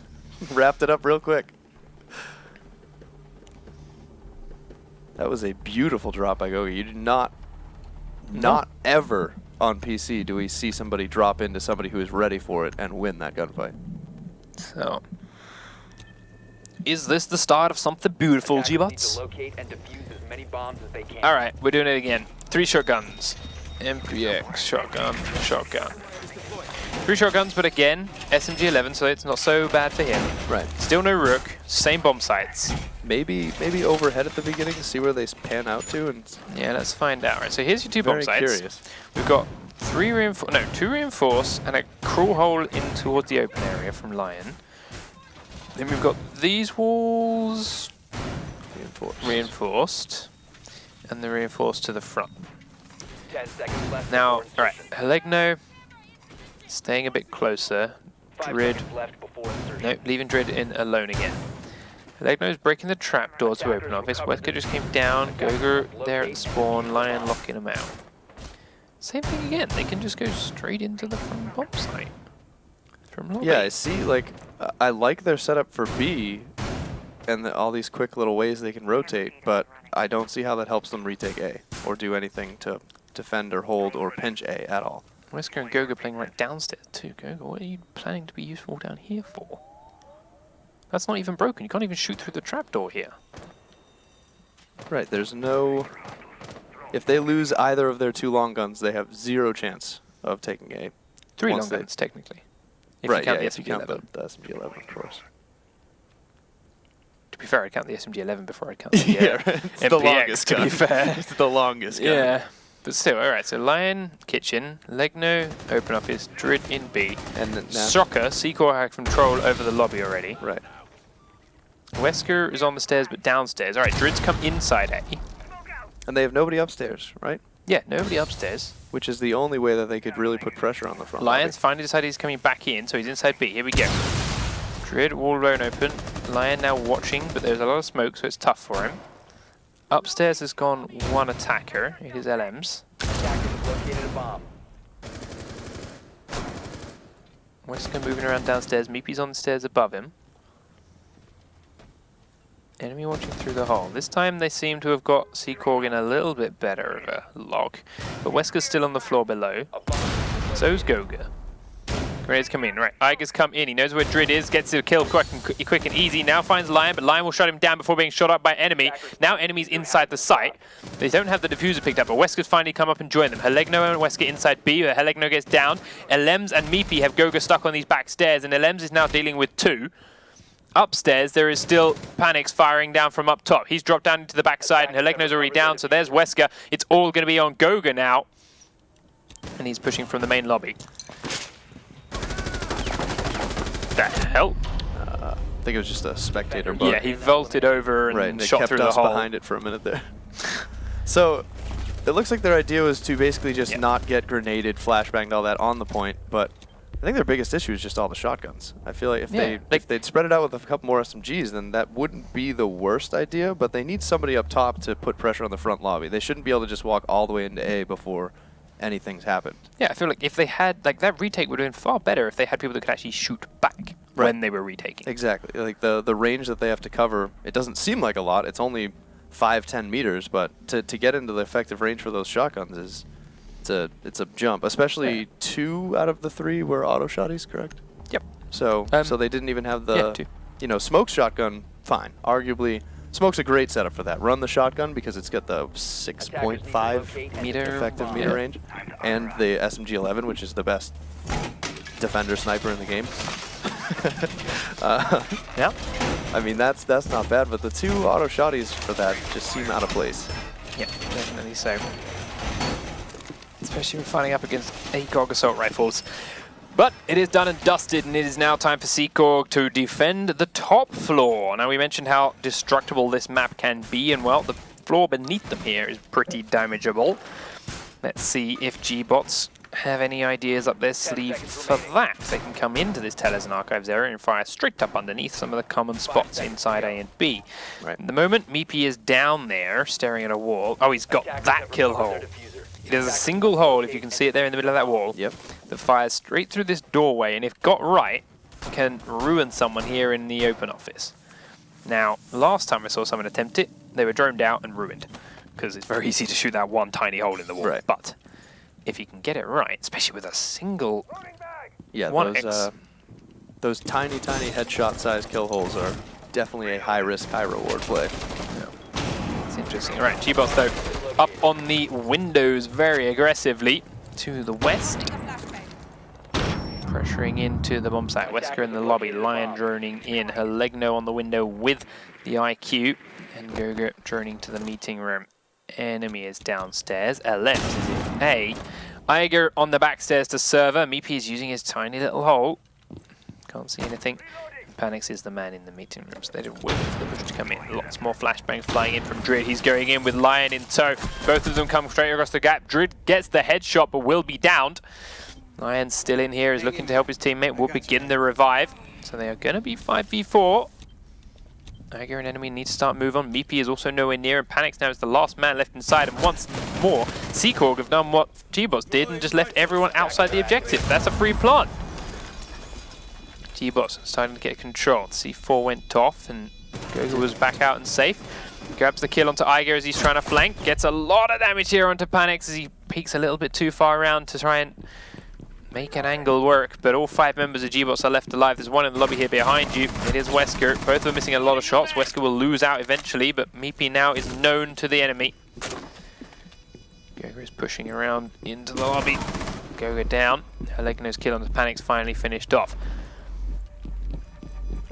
Wrapped it up real quick. That was a beautiful drop by Goga. You do not ever on PC do we see somebody drop into somebody who is ready for it and win that gunfight. So, is this the start of something beautiful, Attackers need to gBots? locate and defuse as many bombs as they can. All right, we're doing it again. 3 shotguns. MPX, shotgun, shotgun. 3 shotguns, but again, SMG-11, so it's not so bad for him. Right. Still no Rook, same bomb sites. Maybe overhead at the beginning to see where they pan out to, and Yeah, let's find out. Right, so here's your 2 bomb very sites. curious. We've got 2 reinforce and a crawl hole in towards the open area from Lion. Then we've got these walls reinforced, and the reinforced to the front. 10 seconds left. Now, before alright, insertion. Helegno staying a bit closer. 5 Drid, seconds left before insertion. nope, leaving Drid in alone again. Helegno's breaking the trapdoor to open office. Wesker just came down, Goga there at the spawn, Lion locking him out. Same thing again, they can just go straight into the front bomb site. From lobby. Yeah, I see. Like, I like their setup for B, and all these quick little ways they can rotate. But I don't see how that helps them retake A or do anything to defend or hold or pinch A at all. Wesker and Goga playing right downstairs too. Goga, what are you planning to be useful down here for? That's not even broken. You can't even shoot through the trapdoor here. Right. There's no. If they lose either of their 2 long guns, they have 0 chance of taking A. 3 Once long they- guns, technically. If right. you count Yeah. the If you count SMG-11. the SMG-11, of course. To be fair, I'd count the SMG-11 before I'd count the Yeah. Right. It's the MPX, longest to gun. be fair. It's the longest gun. Yeah. But still, alright, so Lion, kitchen, Legno, open office, Drid in B. And then Soccer, Secor had control over the lobby already. right. Wesker is on the stairs, but downstairs. Alright, Drid's come inside A. And they have nobody upstairs, right? Yeah, nobody upstairs. Which is the only way that they could really put pressure on the front. Lion's finally decided he's coming back in, so he's inside B. Here we go. Drid, wall blown open. Lion now watching, but there's a lot of smoke, so it's tough for him. Upstairs has gone one attacker. It is LMs. Attackers located a bomb. Wesker moving around downstairs. Meepy's on the stairs above him. Enemy watching through the hole. This time they seem to have got Secor in a little bit better of a lock, but Wesker's still on the floor below. So's Goga. Grenades come in. Right, Iger's come in. He knows where Drid is, gets the kill quick and easy. Now finds Lion, but Lion will shut him down before being shot up by enemy. Now enemy's inside the site. They don't have the diffuser picked up, but Wesker's finally come up and joined them. Helegno and Wesker inside B, where Helegno gets down. Elems and Meepy have Goga stuck on these back stairs, and Elems is now dealing with 2. Upstairs, there is still Panics firing down from up top. He's dropped down into the backside, and Helegno's already down, so there's Wesker. It's all going to be on Goga now. And he's pushing from the main lobby. The hell? I think it was just a spectator bug. Yeah, he vaulted over and right, shot kept through the us hole. behind it for a minute there. So, it looks like their idea was to basically just not get grenaded, flashbanged, all that on the point, but I think their biggest issue is just all the shotguns. I feel like if they'd spread it out with a couple more SMGs, then that wouldn't be the worst idea, but they need somebody up top to put pressure on the front lobby. They shouldn't be able to just walk all the way into A before anything's happened. Yeah, I feel like if they had, like, that retake would have been far better if they had people that could actually shoot back when they were retaking. Exactly. Like, the range that they have to cover, it doesn't seem like a lot. It's only 5-10 meters, but to get into the effective range for those shotguns is it's a jump. Especially 2 out of the 3 were auto shotties, correct? Yep. So so they didn't even have the 2. you know, smoke shotgun. Fine. Arguably, smoke's a great setup for that. Run the shotgun because it's got the 6.5 meter effective meter range, and the SMG-11, which is the best defender sniper in the game. Yeah. I mean, that's not bad, but the 2 auto shotties for that just seem out of place. Yeah, definitely so. Especially when fighting up against ACOG assault rifles. But it is done and dusted, and it is now time for Secor to defend the top floor. Now, we mentioned how destructible this map can be, and well, the floor beneath them here is pretty damageable. Let's see if gBots have any ideas up their sleeve for that. They can come into this Tellers and Archives area and fire straight up underneath some of the common spots inside A and B. Right. At the moment, Meepy is down there, staring at a wall. Oh, he's got that kill hole. It is a single hole, if you can see it there in the middle of that wall, that fires straight through this doorway, and if got right, can ruin someone here in the open office. Now, last time I saw someone attempt it, they were droned out and ruined, because it's very easy to shoot that one tiny hole in the wall. Right. But if you can get it right, especially with a single those tiny headshot-sized kill holes are definitely a high-risk, high-reward play. It's interesting. All right, gBots, though, up on the windows very aggressively to the west. Pressuring into the bomb site. Wesker in the lobby. Lion droning in. Helegno on the window with the IQ. And Goga droning to the meeting room. Enemy is downstairs. LM is in A. Iger on the back stairs to server. Meepy is using his tiny little hole. Can't see anything. Panics is the man in the meeting room, so they did wait for the push to come in. Lots more flashbangs flying in from Drid. He's going in with Lion in tow. Both of them come straight across the gap. Drid gets the headshot, but will be downed. Lion's still in here, is looking to help his teammate. Will begin the revive. So they are going to be 5v4. Iger and enemy need to start move on. Meepy is also nowhere near, and Panics now is the last man left inside. And once more, Secor have done what gBots did and just left everyone outside the objective. That's a free plant. gBots starting to get control. C4 went off, and Goga was back out and safe. Grabs the kill onto Iger as he's trying to flank. Gets a lot of damage here onto Panics as he peeks a little bit too far around to try and make an angle work, but all 5 members of gBots are left alive. There's one in the lobby here behind you. It is Wesker. Both of them missing a lot of shots. Wesker will lose out eventually, but Meepy now is known to the enemy. Goga is pushing around into the lobby. Goga down. Helegno's kill on the Panics finally finished off.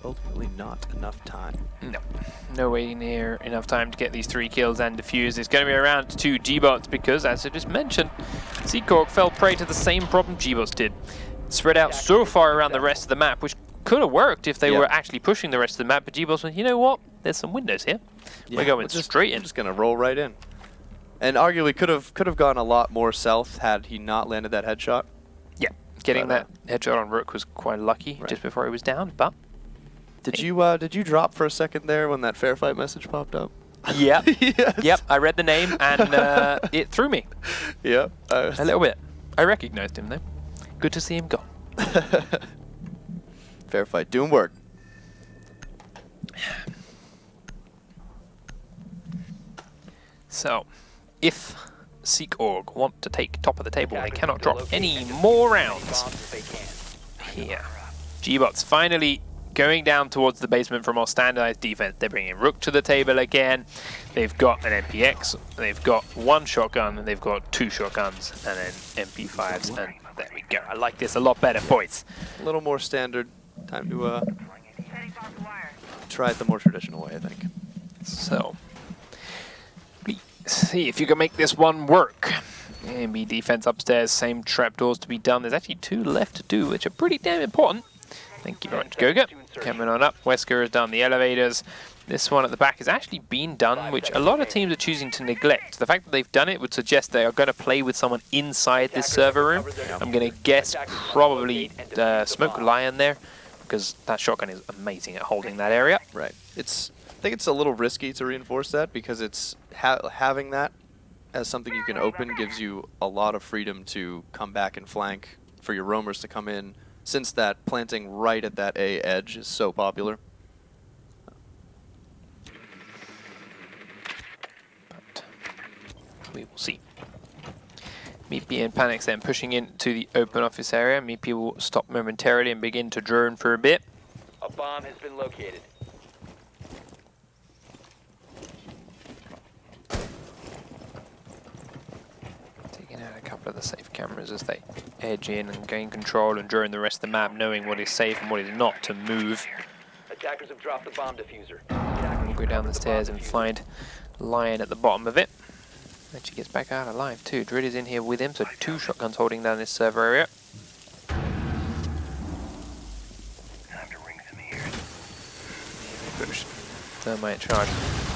ultimately not enough time. No. No way near enough time to get these 3 kills and defuse. It's going to be around 2 gBots because, as I just mentioned, SearchOrga fell prey to the same problem gBots did. Spread out so far around the rest of the map, which could have worked if they were actually pushing the rest of the map, but gBots went, you know what? There's some windows here. We're going straight in. We're just going to roll right in. And arguably could have gone a lot more south had he not landed that headshot. Yeah, getting that headshot on Rook was quite lucky just before he was down, but... Did you drop for a second there when that fair fight message popped up? Yeah. Yes. Yep, I read the name and it threw me. Yep. A little bit. I recognized him though. Good to see him gone. Fair fight, doing work. So, if SearchOrga want to take top of the table, they cannot drop any more rounds here. gBots finally going down towards the basement for more standardized defense. They're bringing Rook to the table again. They've got an MPX, they've got 1 shotgun, and they've got 2 shotguns, and then MP5s, and there we go. I like this a lot better, boys. A little more standard. Time to try it the more traditional way, I think. So, please see if you can make this one work. Enemy defense upstairs, same trapdoors to be done. There's actually 2 left to do, which are pretty damn important. Thank you very much, Goga. Coming on up, Wesker has done the elevators. This one at the back has actually been done, which a lot of teams are choosing to neglect. The fact that they've done it would suggest they are going to play with someone inside this server room. I'm going to guess probably Smoke Lion there, because that shotgun is amazing at holding that area. Right. I think it's a little risky to reinforce that because it's having that as something you can open gives you a lot of freedom to come back and flank for your roamers to come in, since that planting right at that A edge is so popular. But we will see. Meepy and Panics then pushing into the open office area. Meepy will stop momentarily and begin to drone for a bit. A bomb has been located. Taking out a couple of the safe cameras as they edge in and gain control and drone the rest of the map, knowing what is safe and what is not to move. Attackers have dropped the bomb diffuser. We'll go down the stairs and find Lion at the bottom of it. And she gets back out alive too. Drid is in here with him, so 2 shotguns holding down this server area. Push thermite charge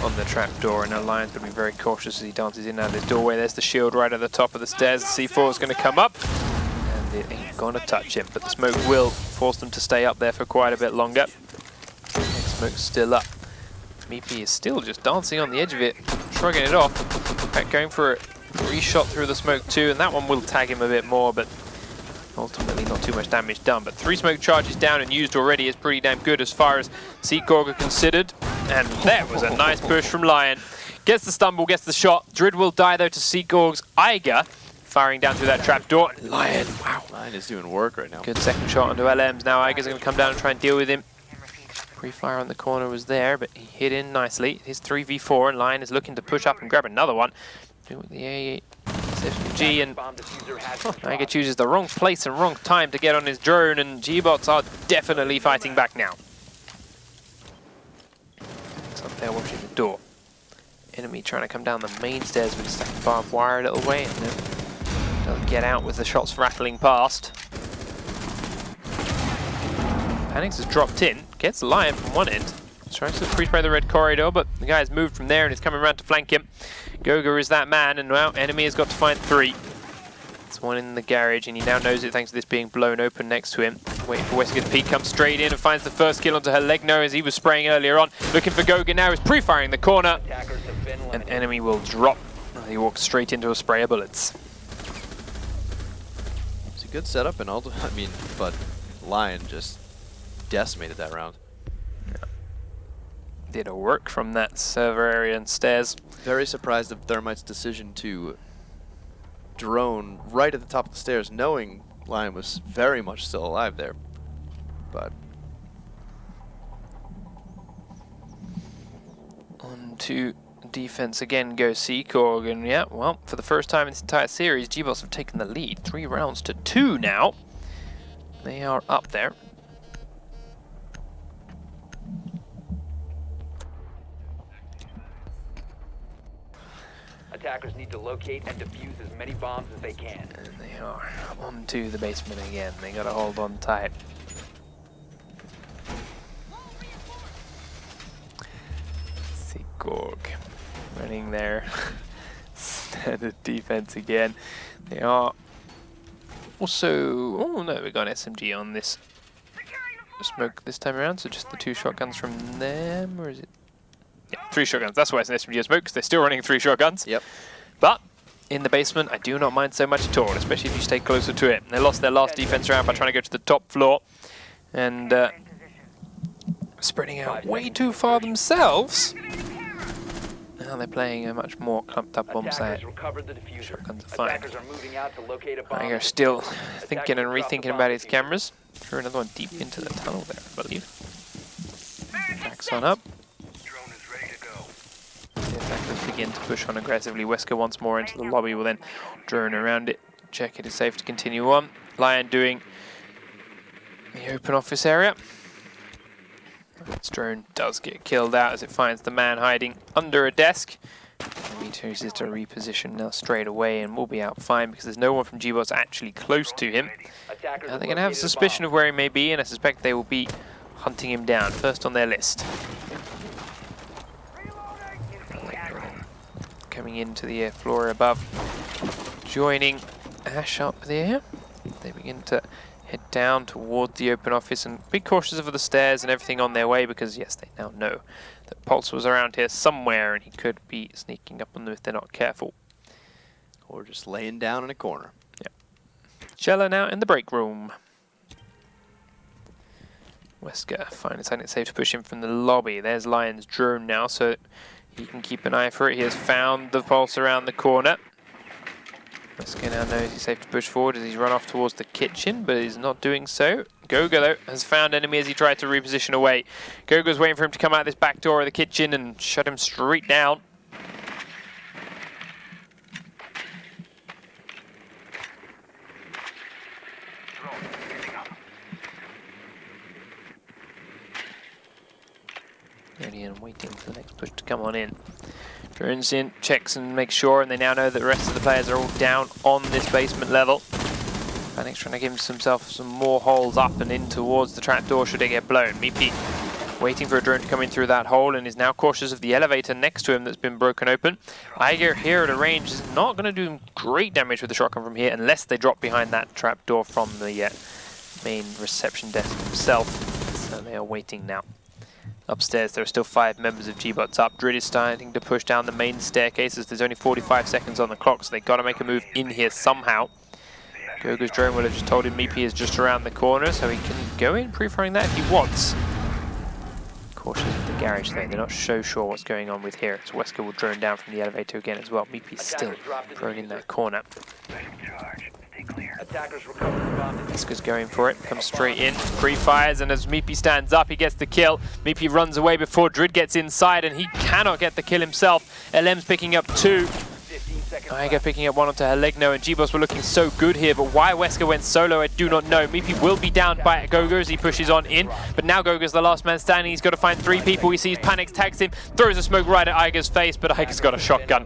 on the trap door, and now Lion's going to be very cautious as he dances in and out this doorway. There's the shield right at the top of the stairs. The C4 is going to come up, and it ain't going to touch him. But the smoke will force them to stay up there for quite a bit longer. Next smoke's still up. Meepy is still just dancing on the edge of it, shrugging it off. In fact, going for a reshot through the smoke too, and that one will tag him a bit more, but ultimately not too much damage done. But 3 smoke charges down and used already is pretty damn good as far as SearchOrga considered. And there was a nice push from Lion. Gets the stumble, gets the shot. Drid will die though to SearchOrga's Eiger, firing down through that trapdoor. Lion, wow. Lion is doing work right now. Good second shot onto LMs. Now Eiger's going to come down and try and deal with him. Pre-fire on the corner was there, but he hit in nicely. His 3v4, and Lion is looking to push up and grab another one. With the SFG, and Eiger chooses the wrong place and wrong time to get on his drone, and gBots are definitely fighting back now. He's up there watching the door. Enemy trying to come down the main stairs with a stack of barbed wire a little way, and then they'll get out with the shots rattling past. Panics has dropped in, gets Lion from one end, tries to free spray the red corridor, but the guy has moved from there and is coming around to flank him. Goga is that man, and well, enemy has got to find 3. There's one in the garage, and he now knows it thanks to this being blown open next to him. Waiting for Wesker's peek, comes straight in and finds the first kill onto her leg as he was spraying earlier on. Looking for Goga now, is pre-firing the corner. An enemy will drop. He walks straight into a spray of bullets. It's a good setup, and but Lion just decimated that round. Yeah. Did a work from that server area and stairs. Very surprised of Thermite's decision to drone right at the top of the stairs, knowing Lion was very much still alive there. But on to defense again goes SearchOrga, and yeah, well, for the first time in this entire series, gBots have taken the lead. 3 rounds to 2 now. They are up there. Attackers need to locate and defuse as many bombs as they can. And they are onto the basement again. They gotta hold on tight. SearchOrga running their standard defense again. They are also... Oh no, we got an SMG on this smoke this time around, so just the 2 shotguns from them, or is it? Yeah, 3 shotguns. That's why it's an SMG and smoke, because they're still running 3 shotguns. Yep. But in the basement, I do not mind so much at all, especially if you stay closer to it. They lost their last defense round by trying to go to the top floor and spreading out way too far themselves. Now they're playing a much more clumped up bomb site. Shotguns are fine. Attackers are moving out to locate a bomb. Tiger still thinking and rethinking about his cameras. Threw another one deep into the tunnel there, I believe. Backs on up. The attackers begin to push on aggressively. Wesker once more into the lobby, will then drone around it. Check it is safe to continue on. Lion doing the open office area. Its drone does get killed out as it finds the man hiding under a desk. He chooses to reposition now straight away and will be out fine because there's no one from gBots actually close to him. Now they're going to have a suspicion of where he may be, and I suspect they will be hunting him down first on their list. Coming into the floor above, joining Ash up there. They begin to head down toward the open office and be cautious of the stairs and everything on their way because, yes, they now know that Pulse was around here somewhere and he could be sneaking up on them if they're not careful. Or just laying down in a corner. Jella now in the break room. Wesker finally deciding it's safe to push him from the lobby. There's Lion's drone now, so he can keep an eye for it. He has found the Pulse around the corner. Wesker now knows he's safe to push forward as he's run off towards the kitchen, but he's not doing so. Goga, though, has found enemy as he tried to reposition away. Goga's waiting for him to come out this back door of the kitchen and shut him straight down. Ready and waiting for the next push to come on in. Drones in, checks and makes sure, and they now know that the rest of the players are all down on this basement level. Panic's trying to give himself some more holes up and in towards the trapdoor should it get blown. Meepy waiting for a drone to come in through that hole and is now cautious of the elevator next to him that's been broken open. Iger here at a range is not going to do great damage with the shotgun from here unless they drop behind that trapdoor from the main reception desk himself. So they are waiting now. Upstairs, there are still 5 members of gBots up. Drid is starting to push down the main staircase as there's only 45 seconds on the clock, so they've got to make a move in here somehow. Goga's drone will have just told him Meepy is just around the corner, so he can go in pre-firing that if he wants. Cautious of the garage though, they're not so sure what's going on with here. So Wesker will drone down from the elevator again as well. Meepy's still prone in that corner. Wesker's going for it, comes straight in, pre-fires, and as Meepy stands up, he gets the kill. Meepy runs away before Drid gets inside, and he cannot get the kill himself. LM's picking up 2. Iger picking up 1 onto Helegno, and gBots were looking so good here, but why Wesker went solo, I do not know. Meepy will be down by Goga as he pushes on in, but now Goga's the last man standing. He's got to find 3 people. He sees Panics, tags him, throws a smoke right at Iger's face, but Iger's got a shotgun.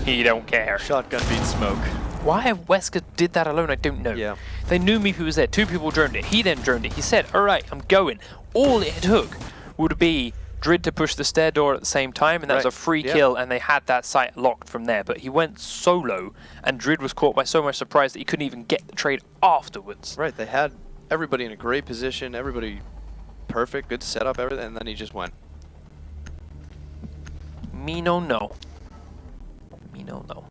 He don't care. Shotgun beats smoke. Why Wesker did that alone, I don't know. Yeah. They knew Meepy was there. 2 people droned it. He then droned it. He said, all right, I'm going. All it took would be Drid to push the stair door at the same time, and that was a free kill, and they had that site locked from there. But he went solo, and Drid was caught by so much surprise that he couldn't even get the trade afterwards. Right, they had everybody in a great position, everybody perfect, good setup, everything, and then he just went. Me no. Me no.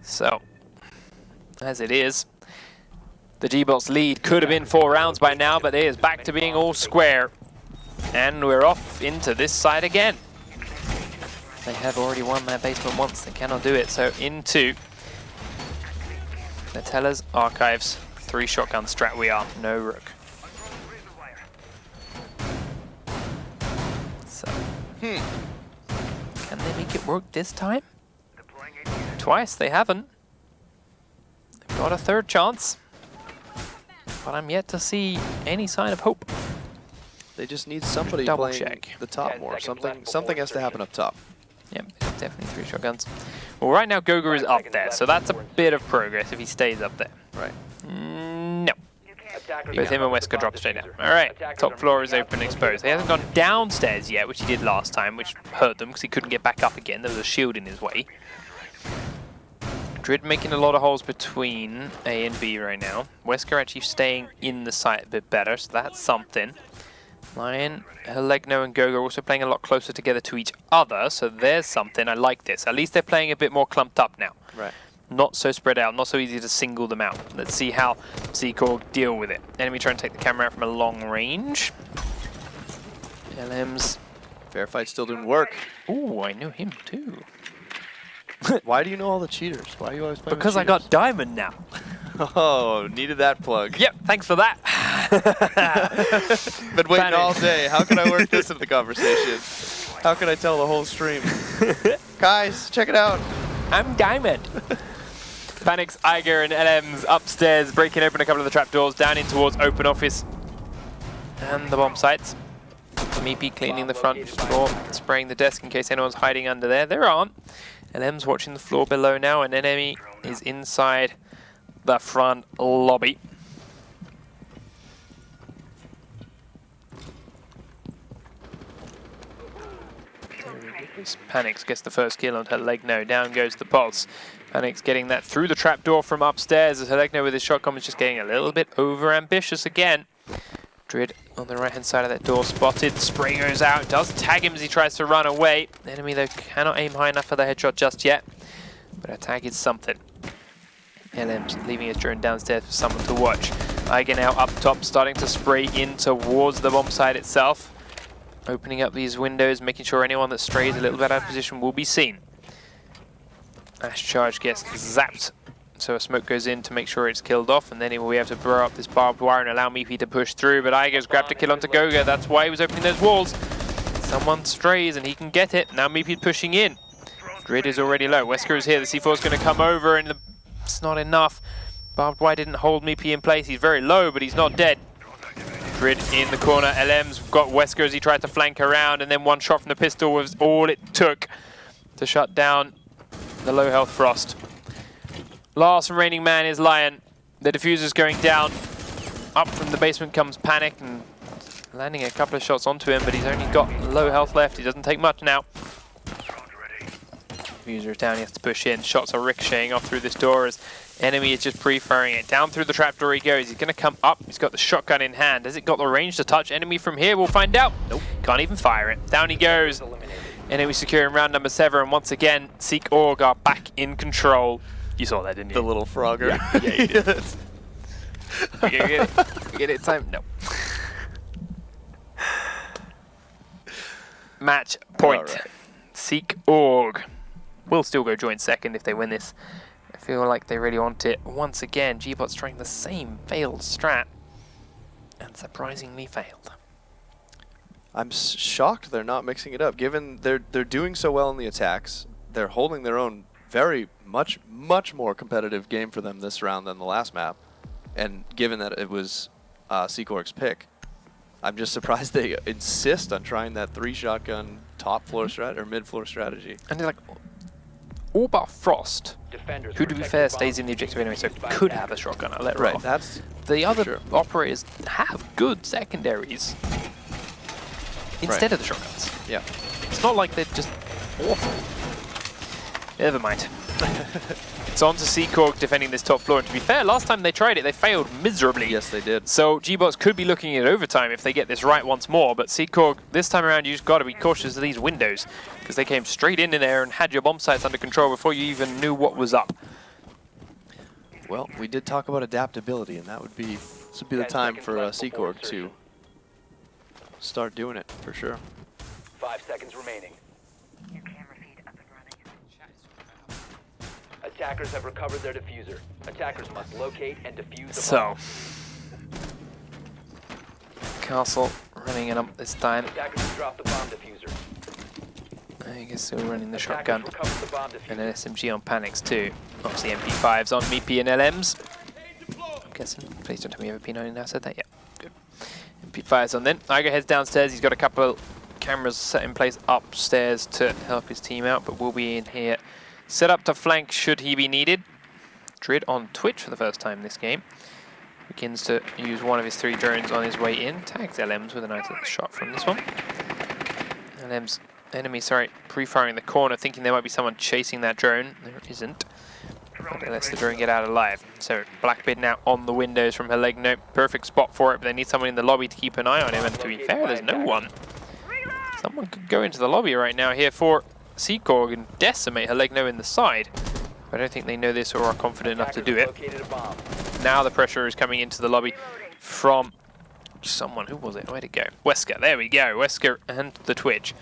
So, as it is, the gBots lead could have been 4 rounds by now, but it is back to being all square. And we're off into this side again. They have already won their basement once, they cannot do it. So into Natella's archives. 3 shotgun strat we are, no rook. So, can they make it work this time? Twice they haven't. They've got a 3rd chance, but I'm yet to see any sign of hope. They just need somebody Double playing check. the top more. Something has to happen up top. Yep, definitely 3 shotguns. Well, right now Goga is up there, so that's a bit of progress if he stays up there. Right. No. Attackers Both him and Wesker drop straight down. Alright, top floor is open and exposed. He hasn't gone downstairs yet, which he did last time, which hurt them because he couldn't get back up again. There was a shield in his way. Drid making a lot of holes between A and B right now. Wesker actually staying in the site a bit better, so that's something. Lion, Helegno and Goga are also playing a lot closer together to each other, so there's something. I like this. At least they're playing a bit more clumped up now. Right. Not so spread out, not so easy to single them out. Let's see how SearchOrga deal with it. Enemy trying to take the camera out from a long range. LMs. Fair Fight still doing work. Ooh, I knew him too. Why do you know all the cheaters? Why are you always playing Because with I got cheaters? Diamond now. Oh, needed that plug. Yep, thanks for that. Been waiting Panic. all day. How can I work this into the conversation? How can I tell the whole stream? Guys, check it out. I'm Diamond. Panics, Iger, and LMs upstairs, breaking open a couple of the trapdoors, down in towards open office and the bomb sites. Meepy cleaning the front floor, spraying the desk in case anyone's hiding under there. There aren't. LM's watching the floor below now, and enemy is inside the front lobby. Panics gets the first kill on Helegno. Down goes the Pulse. Panics getting that through the trapdoor from upstairs as Helegno with his shotgun is just getting a little bit over-ambitious again. Drid on the right-hand side of that door spotted. Spray goes out. Does tag him as he tries to run away. Enemy, though, cannot aim high enough for the headshot just yet. But a tag is something. LM's leaving his drone downstairs for someone to watch. Iger now up top, starting to spray in towards the bomb site itself. Opening up these windows, making sure anyone that strays a little bit out of position will be seen. Ash charge gets zapped, so a smoke goes in to make sure it's killed off, and then he will be able to blow up this barbed wire and allow Meepy to push through, but Iger's grabbed a kill onto Goga. That's why he was opening those walls. Someone strays and he can get it. Now Meepy pushing in. Drid is already low. Wesker is here. The C4 is going to come over, and it's not enough. Barbed wire didn't hold Meepy in place. He's very low, but he's not dead. Drid in the corner. LM's got Wesker as he tried to flank around, and then one shot from the pistol was all it took to shut down the low health Frost. Last remaining man is Lion. The diffuser's going down. Up from the basement comes Panic and landing a couple of shots onto him, but he's only got low health left. He doesn't take much now. Diffuser is down, he has to push in. Shots are ricocheting off through this door as enemy is just pre-firing it. Down through the trapdoor he goes. He's going to come up. He's got the shotgun in hand. Has it got the range to touch enemy from here? We'll find out. Nope. Can't even fire it. Down he goes. Enemy securing round number 7. And once again, SearchOrga are back in control. You saw that, didn't you? The little frogger. Yeah, you did. You get it? You get it time? No. Match point. All right. SearchOrga will still go joint second if they win this. I feel like they really want it. Once again, gBots trying the same failed strat and surprisingly failed. I'm shocked they're not mixing it up. Given they're doing so well in the attacks, they're holding their own very much more competitive game for them this round than the last map. And given that it was SearchOrga's pick, I'm just surprised they insist on trying that 3-shotgun top floor strat or mid floor strategy. And they're like, all but Frost, Defenders who to be protect fair the stays bombs in the objective anyway, so by could attackers. have a shotgun. I'll let her Right, off. that's The other sure. operators have good secondaries instead of the shotguns. Yeah. It's not like they're just awful. Never mind. It's on to SearchOrga defending this top floor. And to be fair, last time they tried it, they failed miserably. Yes, they did. So gBots could be looking at overtime if they get this right once more. But SearchOrga, this time around, you just got to be cautious of these windows because they came straight in there and had your bomb sites under control before you even knew what was up. Well, we did talk about adaptability, and this would be the 10 time seconds for left before SearchOrga to start doing it for sure. 5 seconds remaining. Your camera feed up and running. Attackers have recovered their diffuser. Attackers must locate and defuse the So, bomb. Castle running it up this time. Attackers have dropped the bomb diffuser. I guess still running the Attackers shotgun. recovered the bomb And diffuser. an SMG on Panics too. Obviously MP5s on Meepy and LMs. I'm guessing. Please don't tell me you have a P90 now. Said that yet. Good. MP5s on then. Iger heads downstairs. He's got a couple Cameras set in place upstairs to help his team out, but will be in here. Set up to flank should he be needed. Drid on Twitch for the first time this game. Begins to use one of his 3 drones on his way in. Tags LMs with a nice little shot from this one. LM's enemy, sorry, pre-firing the corner, thinking there might be someone chasing that drone. There isn't. But they let the drone get out alive. So Blackbeard now on the windows from Helegno. Perfect spot for it, but they need someone in the lobby to keep an eye on him. And to be fair, there's no one. Someone could go into the lobby right now here for SearchOrga and decimate Helegno in the side. I don't think they know this or are confident enough to do it. Now the pressure is coming into the lobby from someone. Who was it? Where'd it go? Wesker. There we go. Wesker and the Twitch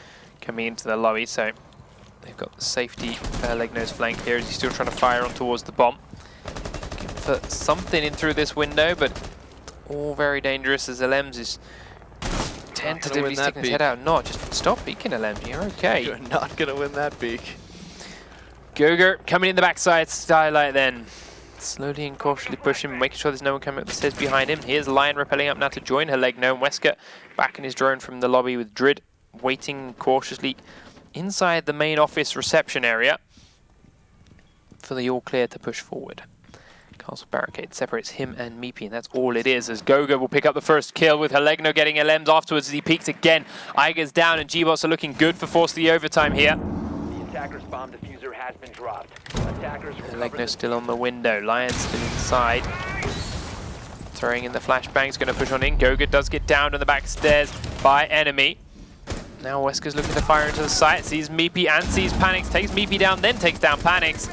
coming into the lobby. So they've got the safety Legno's flank here as he's still trying to fire on towards the bomb. Looking for something in through this window, but all very dangerous as LMs is tentatively sticking his head out. Not just stop peeking, LMs. You're okay. You're not going to win that peek. Goger coming in the backside, Starlight then. Slowly and cautiously pushing, making sure there's no one coming up the stairs behind him. Here's Lion rappelling up now to join Helegno, and Wesker back in his drone from the lobby with Drid waiting cautiously inside the main office reception area for the all clear to push forward. Castle barricade separates him and Meepy, and that's all it is, as Goga will pick up the first kill with Helegno getting LMs afterwards as he peeks again. Iger's down and gBots are looking good for force the overtime here. Attacker's bomb diffuser has been dropped. Attackers Helegno still on the window. Lion still inside. Throwing in the flashbangs, going to push on in. Goga does get down on the back stairs by enemy. Now Wesker's looking to fire into the site. Sees Meepy and sees Panics. Takes Meepy down, then takes down Panics.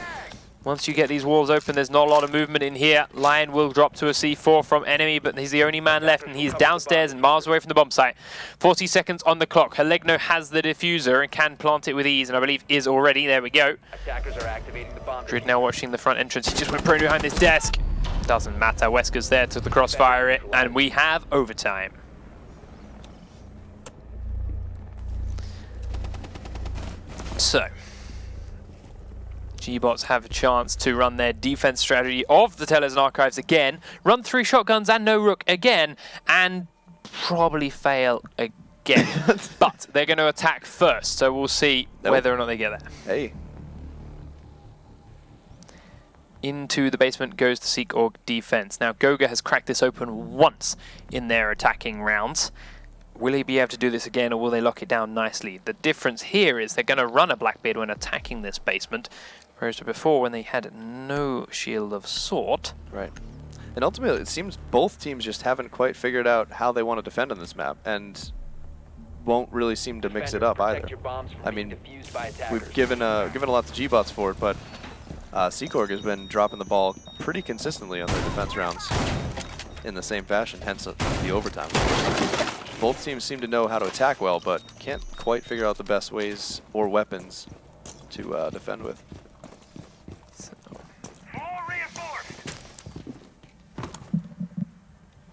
Once you get these walls open, there's not a lot of movement in here. Lion will drop to a C4 from enemy, but he's the only man left, and he's downstairs and miles away from the bomb site. 40 seconds on the clock. Helegno has the diffuser and can plant it with ease, and I believe is already. There we go. Attackers are activating the bomb. Drid now watching the front entrance. He just went prone behind this desk. Doesn't matter. Wesker's there to the crossfire it, and we have overtime. So gBots have a chance to run their defense strategy of the Tellers and Archives again, run 3 shotguns and no rook again, and probably fail again. But they're going to attack first, so we'll see whether or not they get there. Hey. Into the basement goes the SearchOrga defense. Now Goga has cracked this open once in their attacking rounds. Will he be able to do this again, or will they lock it down nicely? The difference here is they're going to run a Blackbeard when attacking this basement, whereas before when they had no shield of sort. Right. And ultimately, it seems both teams just haven't quite figured out how they want to defend on this map, and won't really seem to mix it up either. I mean, we've given a lot to gBots for it, but SearchOrga has been dropping the ball pretty consistently on their defense rounds in the same fashion, hence the overtime. Both teams seem to know how to attack well, but can't quite figure out the best ways or weapons to defend with.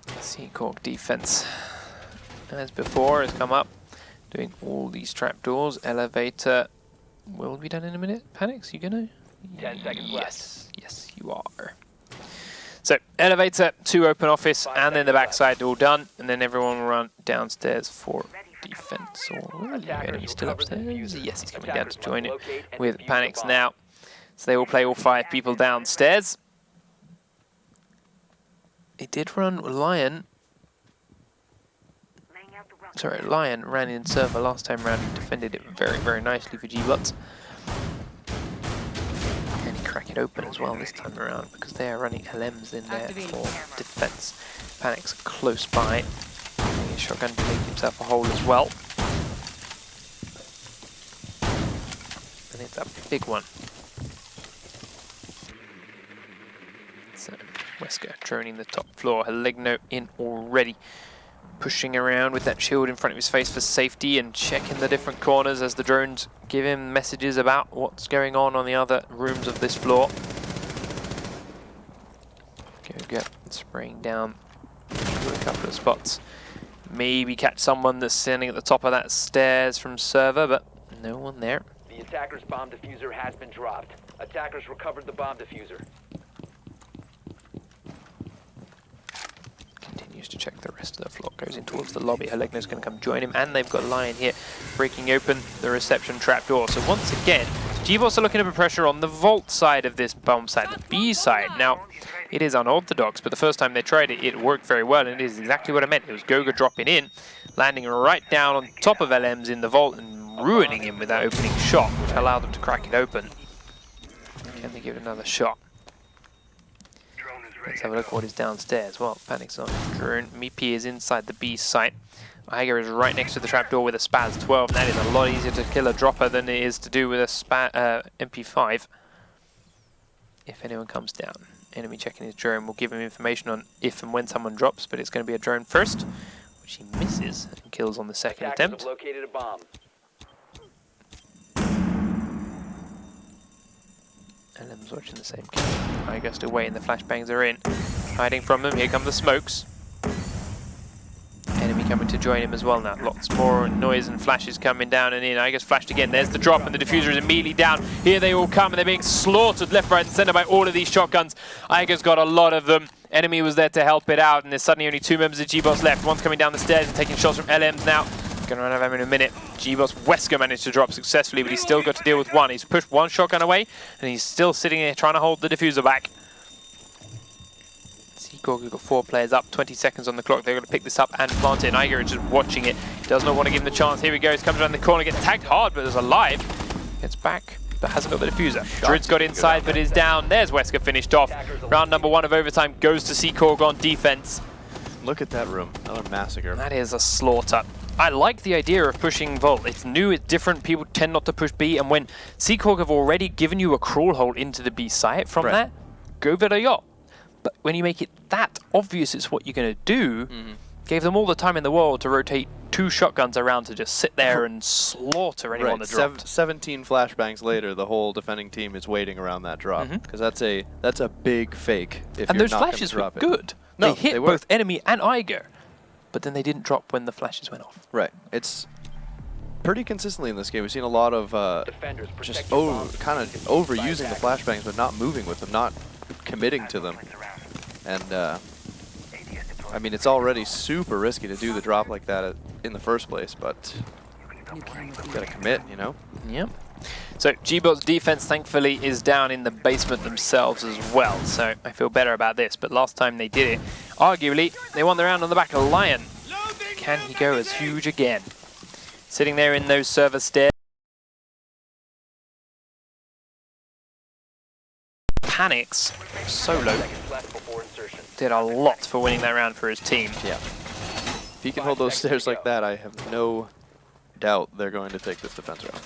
SearchOrga defense, as before, has come up, doing all these trapdoors. Elevator will be done in a minute. Panics, you gonna? 10 seconds left. Yes, yes, you are. So elevator, 2 open office, and then the backside all done, and then everyone will run downstairs for defense. Or enemy still upstairs? Yes, he's coming down to join it with Panics now. So they will play all 5 people downstairs. He did run Lion. Sorry, Lion ran in server last time around and defended it very, very nicely for gBots. And he cracked it open as well this time around because they are running LMs in there for defense. Panic's close by. His shotgun to make himself a hole as well. And it's a big one. So, Wesker droning the top floor. Helegno in already. Pushing around with that shield in front of his face for safety and checking the different corners as the drones give him messages about what's going on the other rooms of this floor. Go spraying down to a couple of spots. Maybe catch someone that's standing at the top of that stairs from server, but no one there. The attacker's bomb diffuser has been dropped. Attackers recovered the bomb diffuser. continues to check the rest of the floor. Goes in towards the lobby. Helegna's going to come join him, and they've got Lion here breaking open the reception trapdoor. So once again, gBots are looking to put pressure on the vault side of this bomb site, the B side. Now, it is unorthodox, but the first time they tried it, it worked very well, and it is exactly what I meant. It was Goga dropping in, landing right down on top of LM's in the vault, and ruining him with that opening shot, which allowed them to crack it open. Can they give it another shot? Let's have a look what is downstairs. Well, Panic's on drone. Meepy is inside the B site. Iger is right next to the trapdoor with a Spaz 12, and that is a lot easier to kill a dropper than it is to do with a MP5. If anyone comes down. Enemy checking his drone will give him information on if and when someone drops, but it's going to be a drone first, which he misses and kills on the second attempt. Have located a bomb. LM's watching the same game. Iger still waiting, the flashbangs are in. Hiding from them, here come the smokes. Enemy coming to join him as well now. Lots more noise and flashes coming down and in. Iger's flashed again, there's the drop and the diffuser is immediately down. Here they all come and they're being slaughtered left, right and centre by all of these shotguns. Iger's got a lot of them. Enemy was there to help it out, and there's suddenly only 2 members of gBots left. One's coming down the stairs and taking shots from LMs now. Gonna run out of ammo in a minute. gBots Wesker managed to drop successfully, but he's still got to deal with one. He's pushed one shotgun away, and he's still sitting here trying to hold the diffuser back. SearchOrga got 4 players up, 20 seconds on the clock. They're going to pick this up and plant it. And Iger is just watching it. Does not want to give him the chance. Here he goes, comes around the corner, gets tagged hard, but is alive. Gets back, but hasn't got the diffuser. Druid's got inside, but is down. There's Wesker finished off. Round number 1 of overtime goes to SearchOrga on defense. Look at that room. Another massacre. That is a slaughter. I like the idea of pushing Vault. It's new, it's different. People tend not to push B, and when SearchOrga have already given you a crawl hole into the B site from that, go for the yacht. But when you make it that obvious it's what you're going to do, gave them all the time in the world to rotate 2 shotguns around to just sit there and slaughter anyone that dropped. 17 flashbangs later, the whole defending team is waiting around that drop, because that's a big fake. If And you're those not flashes were drop it. good. No, they hit both enemy and Iger, but then they didn't drop when the flashes went off. Right. It's pretty consistently in this game. We've seen a lot of Defenders, just protect your bombs. kind of overusing the flashbangs, but not moving with them, not committing to them. And I mean, it's already super risky to do the drop like that in the first place, but you gotta commit, you know? Yep. So gBots defense thankfully is down in the basement themselves as well, so I feel better about this. But last time they did it, arguably, they won the round on the back of Lion. Can he go as huge again? Sitting there in those server stairs. Panics solo Seconds left before insertion. did a lot for winning that round for his team. Yeah. If he can hold those stairs like that, I have no doubt they're going to take this defense round.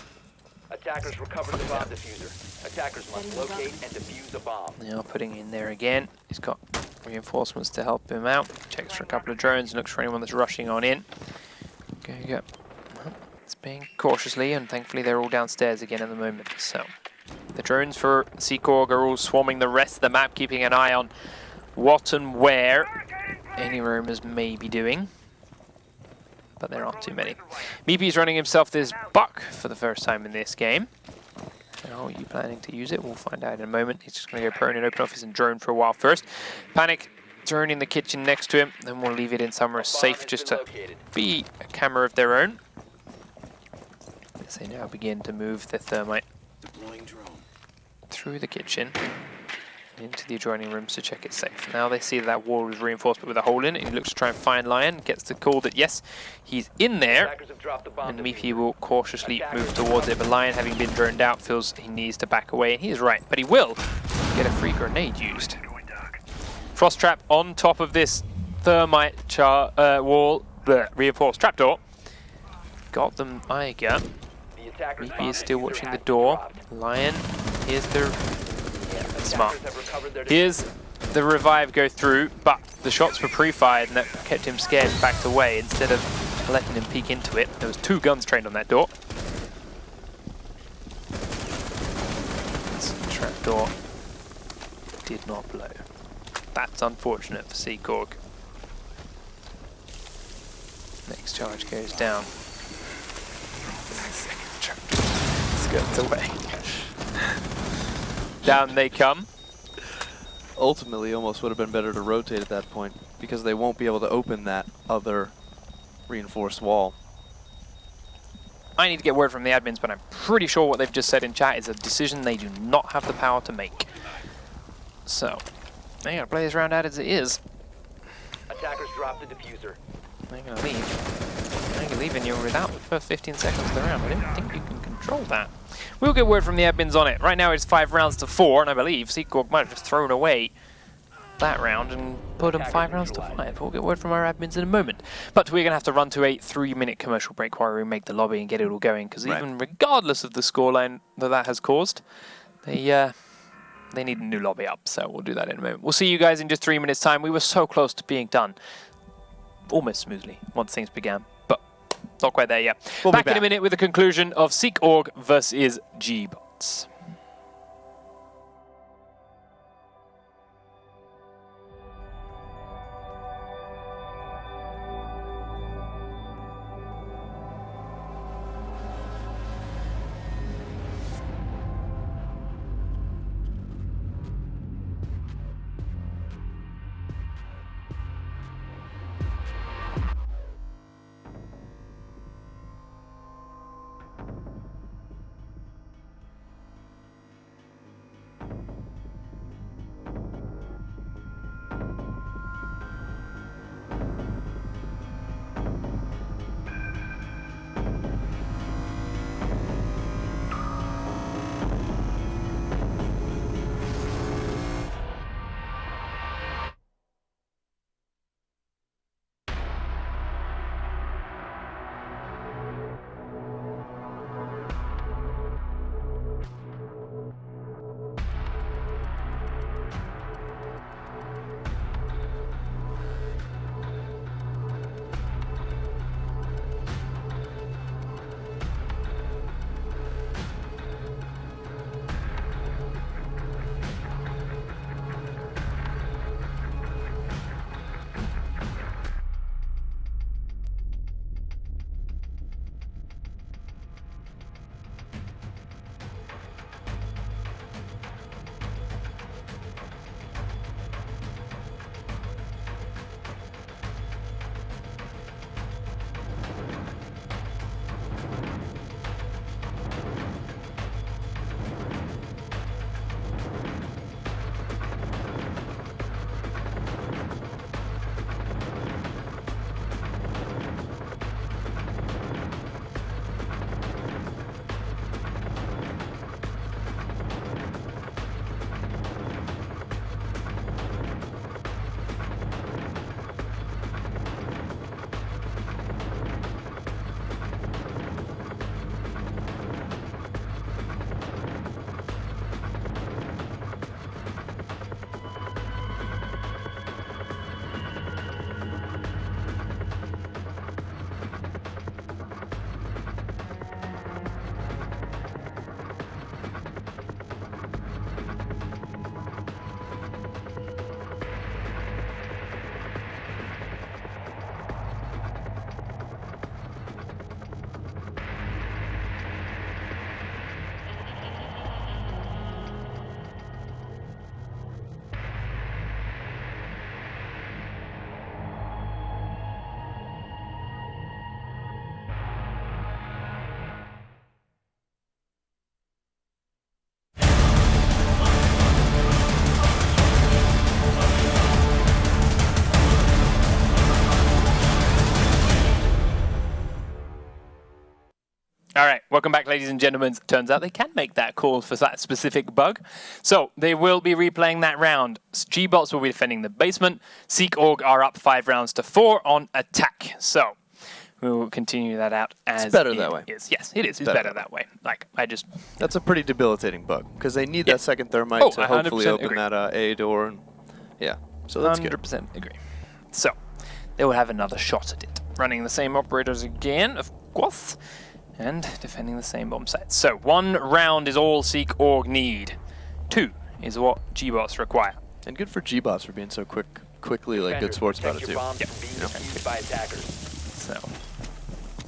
Attackers recover the bomb diffuser. Attackers must locate and defuse a bomb. Now putting in there again. He's got reinforcements to help him out. Checks for a couple of drones and looks for anyone that's rushing on in. Go. It's being cautiously, and thankfully they're all downstairs again at the moment. So the drones for SearchOrga are all swarming the rest of the map, keeping an eye on what and where any rumors may be doing. But there aren't too many. Meepy's running himself this buck for the first time in this game. How are you planning to use it? We'll find out in a moment. He's just going to go prone and open office and drone for a while first. Panic, drone in the kitchen next to him. Then we'll leave it in somewhere safe just to be a camera of their own. As they now begin to move the thermite through the kitchen into the adjoining rooms to check it's safe. Now they see that wall is reinforced but with a hole in it. He looks to try and find Lion, gets the call that yes, he's in there. And Meepy will cautiously move towards it, but Lion, having been droned out, feels he needs to back away, and he is right, but he will get a free grenade used. Frost trap on top of this thermite wall, reinforced trapdoor. Got them, Iger. Meepy is still watching the door. Lion, here's the... Smart. Here's the revive go through, but the shots were pre-fired and that kept him scared and backed away instead of letting him peek into it. There was 2 guns trained on that door. This trapdoor did not blow. That's unfortunate for SearchOrga. Next charge goes down. Skirts away. Down they come. ultimately almost would have been better to rotate at that point because they won't be able to open that other reinforced wall. I need to get word from the admins, but I'm pretty sure what they've just said in chat is a decision they do not have the power to make. So, they gotta play this round out as it is. Attackers drop the diffuser. They're gonna leave. They're leaving you without the first 15 seconds of the round. I don't think you can control that. We'll get word from the admins on it. Right now it's 5 rounds to 4, and I believe SearchOrga might have just thrown away that round and put them 5 rounds to 5. We'll get word from our admins in a moment. But we're going to have to run to a 3-minute commercial break while we make the lobby and get it all going, because even regardless of the scoreline that has caused, they need a new lobby up, so we'll do that in a moment. We'll see you guys in just 3 minutes' time. We were so close to being done almost smoothly once things began, but not quite there yet. We'll back be back in a minute with the conclusion of SearchOrga versus gBots. All right, welcome back, ladies and gentlemen. Turns out they can make that call for that specific bug. So they will be replaying that round. gBots will be defending the basement. SearchOrga are up 5 rounds to 4 on attack. So we will continue that out as It's better that way. Is. Yes, it is. It's better that way. Like, That's a pretty debilitating bug, because they need that second thermite to hopefully open agree. that A door. And yeah, so that's 100% agree. So they will have another shot at it. Running the same operators again, of course, and defending the same bomb site. So 1 round is all SearchOrga need. 2 is what gBots require. And good for gBots for being so quickly like good sports about it too. By attackers. So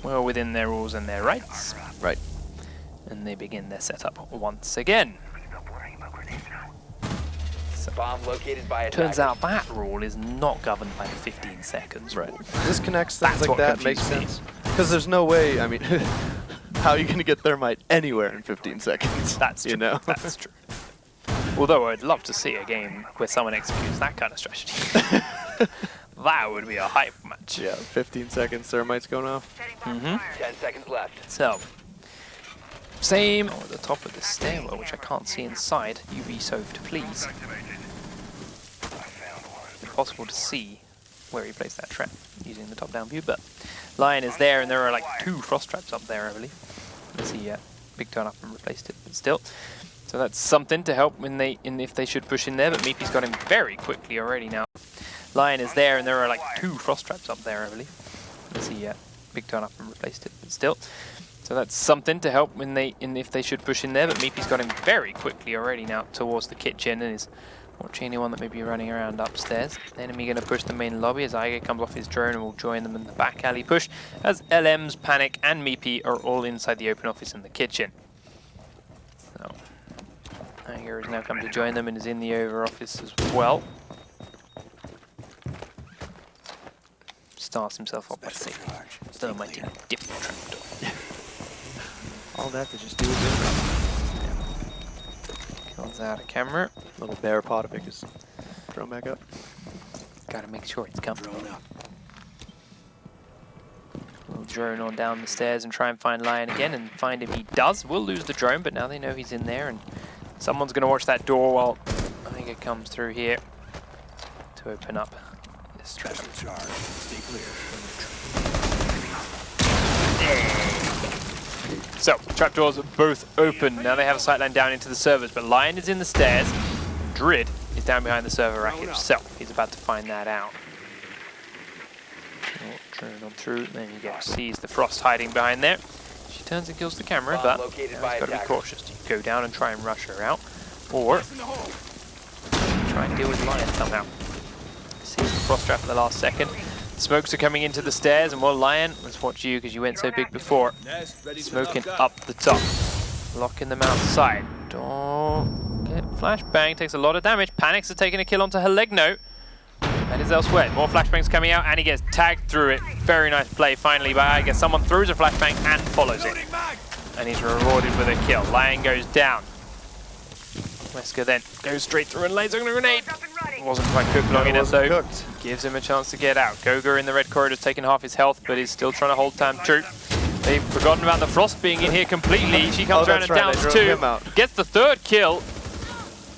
well within their rules and their rights. Right. And they begin their setup once again. Bomb located by Turns attackers. out that rule is not governed by the 15 seconds Right. rule. Disconnects, That's things like what that makes confused sense. Because there's no way, I mean, how are you going to get thermite anywhere in 15 seconds? That's true. You know? That's true. Although I'd love to see a game where someone executes that kind of strategy. That would be a hype match. Yeah, 15 seconds, thermite's going off. 10 seconds left. So, same at the top of the stairwell, which I can't see inside. UV Sove to please. Impossible to see where he placed that trap using the top-down view, but Lion is there, and there are like 2 frost traps up there, I believe. Let's see, big turn up and replaced it, but still. So that's something to help when if they should push in there, but Meepy's got him very quickly already now. Lion is there, and there are like 2 frost traps up there, I believe. Let's see, big turn up and replaced it, but still. So that's something to help when if they should push in there, but Meepy's got him very quickly already now towards the kitchen and is watching anyone that may be running around upstairs. Enemy going to push the main lobby as Iger comes off his drone and will join them in the back alley push, as LMs, Panic, and Meepy are all inside the open office in the kitchen. So Iger has now come to join them and is in the over office as well. Starts himself up by saying, thermiting a different trapdoor. All that to just do it. Comes out of camera. Little bear paw to pick his drone back up. Gotta make sure it's coming. We'll drone on down the stairs and try and find Lion again, and find him. He does. We'll lose the drone, but now they know he's in there, and someone's gonna watch that door while I think it comes through here to open up this trap. So, trapdoors are both open. Now they have a sightline down into the servers, but Lion is in the stairs. Drid is down behind the server rack himself. He's about to find that out. Oh, drone on through. There you go. Sees the Frost hiding behind there. She turns and kills the camera, but now he's got to be cautious. You go down and try and rush her out, or try and deal with Lion somehow. Sees the Frost trap at the last second. Smokes are coming into the stairs, and well, Lion, let's watch you because you went so big before. Smoking up the top. Locking them outside. Don't get flashbang, takes a lot of damage. Panics are taking a kill onto her leg note. That is elsewhere. More flashbangs coming out, and he gets tagged through it. Very nice play finally by Iger. Someone throws a flashbang and follows it. And he's rewarded with a kill. Lion goes down. Wesker then goes straight through and lays on a grenade. Wasn't quite cooked long enough though. Cooked. Gives him a chance to get out. Goga in the red corridor's taken half his health, but he's still trying to hold time true. They've forgotten about the Frost being in here completely. She comes around and downs 2. Gets the 3rd kill.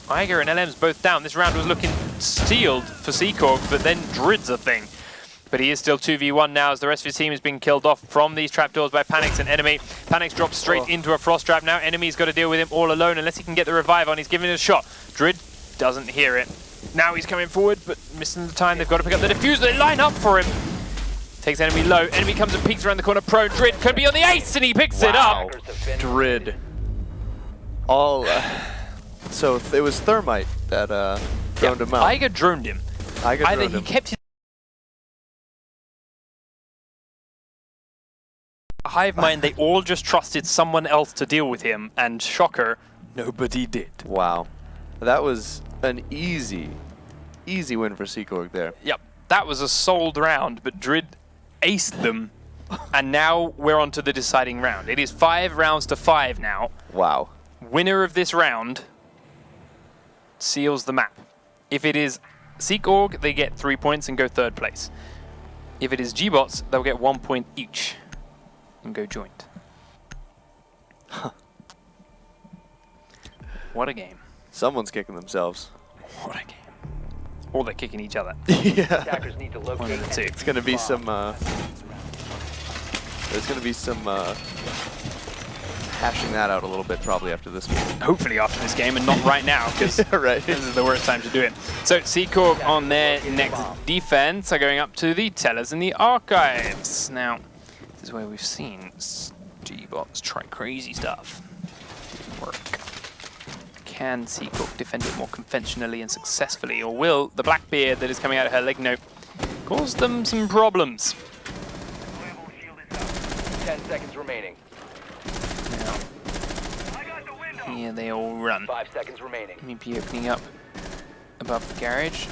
Iger and LM's both down. This round was looking sealed for SearchOrga, but then Drid's a thing. But he is still 2v1 now as the rest of his team is being killed off from these trapdoors by Panics and Enemy. Panics drops straight into a Frost trap. Now Enemy's got to deal with him all alone unless he can get the revive on. He's giving it a shot. Drid doesn't hear it. Now he's coming forward, but missing the time. They've got to pick up the diffuser. They line up for him. Takes Enemy low. Enemy comes and peeks around the corner. Prone. Drid could be on the ace, and he picks it up. Drid. All. So it was thermite that droned him out. Iger droned him. Either he kept his hive mind, they all just trusted someone else to deal with him, and shocker, nobody did. Wow. That was an easy win for SearchOrga there. Yep, that was a sold round, but Drid aced them, and now we're on to the deciding round. It is 5 rounds to 5 now. Wow. Winner of this round seals the map. If it is SearchOrga, they get 3 points and go 3rd place. If it is gBots, they'll get 1 point each and go joint. Huh. What a game. Someone's kicking themselves. What a game. Or they're kicking each other. Yeah. Attackers need to One locate of the two. It's gonna be some. There's gonna be some hashing that out a little bit probably after this game. Hopefully after this game and not right now, because Yeah, right. this is the worst time to do it. So SearchOrga on their next defense are going up to the Tellers in the Archives. Now, this is where we've seen gBots try crazy stuff. Didn't work. Can SearchOrga defend it more conventionally and successfully, or will the Blackbeard that is coming out of her leg note cause them some problems? 10 seconds remaining. Now, here they all run. 5 seconds remaining. Maybe opening up above the garage.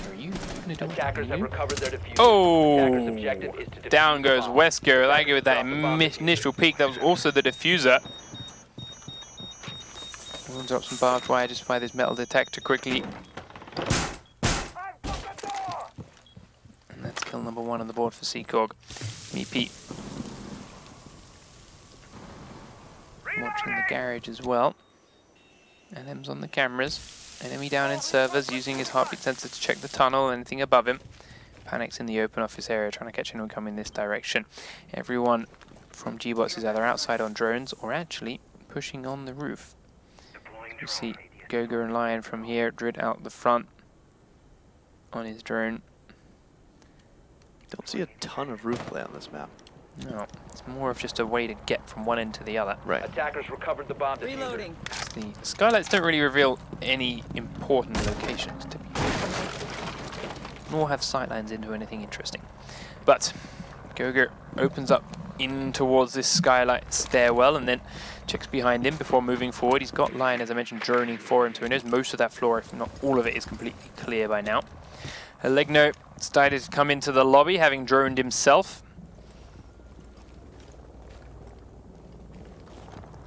Are you gonna do Attackers have you? recovered their diffuser. Attackers' Oh! objective is to defuse Down the goes bomb. Wesker. I go with that Drop the bomb diffuser. initial peek. That was also the diffuser. We'll drop some barbed wire just by this metal detector quickly. And that's kill number 1 on the board for SearchOrga. Me, Pete. Watching the garage as well. LM's on the cameras. Enemy down in servers using his heartbeat sensor to check the tunnel and anything above him. Panics in the open office area trying to catch anyone coming this direction. Everyone from gBots is either outside on drones or actually pushing on the roof. You see Goga and Lion from here, Drid out the front on his drone. Don't see a ton of roof play on this map. No, it's more of just a way to get from one end to the other. Right. Attackers recovered the bomb diffuser. Reloading. The skylights don't really reveal any important locations to be nor have sightlines into anything interesting. But Goga opens up in towards this skylight stairwell and then checks behind him before moving forward. He's got Lion, as I mentioned, droning for him, so he knows most of that floor, if not all of it, is completely clear by now. Alegno started to come into the lobby, having droned himself.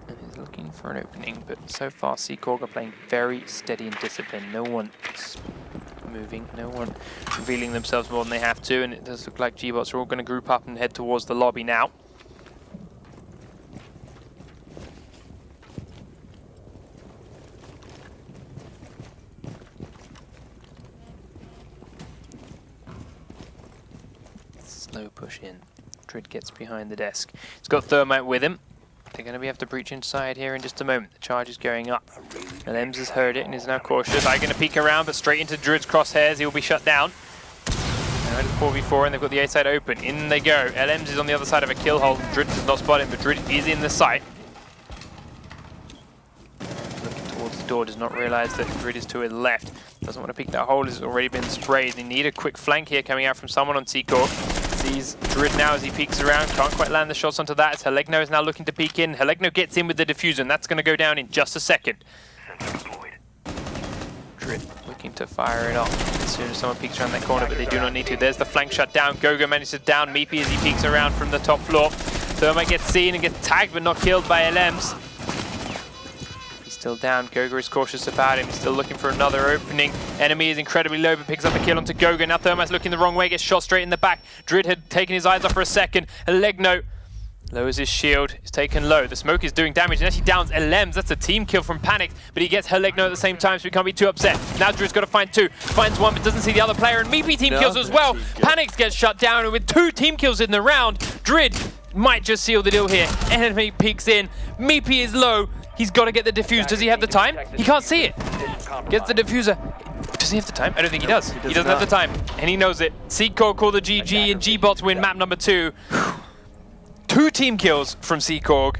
And he's looking for an opening, but so far SearchOrga playing very steady and disciplined. No one is moving, no one revealing themselves more than they have to, and it does look like gBots are all going to group up and head towards the lobby now. Slow push in. Drid gets behind the desk. He's got Thermite with him. They're going to have to breach inside here in just a moment. The charge is going up. Lems has heard it and is now cautious. I'm going to peek around, but straight into Drid's crosshairs. He'll be shut down. They're at 4v4 and they've got the A side open. In they go. LMs is on the other side of a kill hole. Drid does not spot him, but Drid is in the sight. Looking towards the door, does not realize that Drid is to his left. Doesn't want to peek that hole, has already been sprayed. They need a quick flank here coming out from someone on SearchOrga. Sees Drid now as he peeks around, can't quite land the shots onto that. As Halegno is now looking to peek in. Halegno gets in with the diffuser, and that's going to go down in just a second. Drid looking to fire it off as soon as someone peeks around that corner, but they do not need to. There's the flank shut down. Goga manages to down Meepy as he peeks around from the top floor. Thermite gets seen and gets tagged, but not killed by LMs. Still down. Goga is cautious about him. He's still looking for another opening. Enemy is incredibly low, but picks up a kill onto Goga. Now Thermite's looking the wrong way, gets shot straight in the back. Drid had taken his eyes off for a second. Alegno lowers his shield. It's taken low. The smoke is doing damage and actually downs LMs. That's a team kill from Panic, but he gets Halegno at the same time, so he can't be too upset. Now Drid's got to find two. Finds one, but doesn't see the other player, and Meepy team kills as well. Panic gets shut down, and with 2 team kills in the round, Drid might just seal the deal here. Enemy peeks in. Meepy is low. He's got to get the diffuse. Does he have the time? He can't see it. Gets the diffuser. Does he have the time? I don't think he does. He doesn't have the time, and he knows it. SearchOrga call the GG, and gBots win map number 2. 2 team kills from SearchOrga.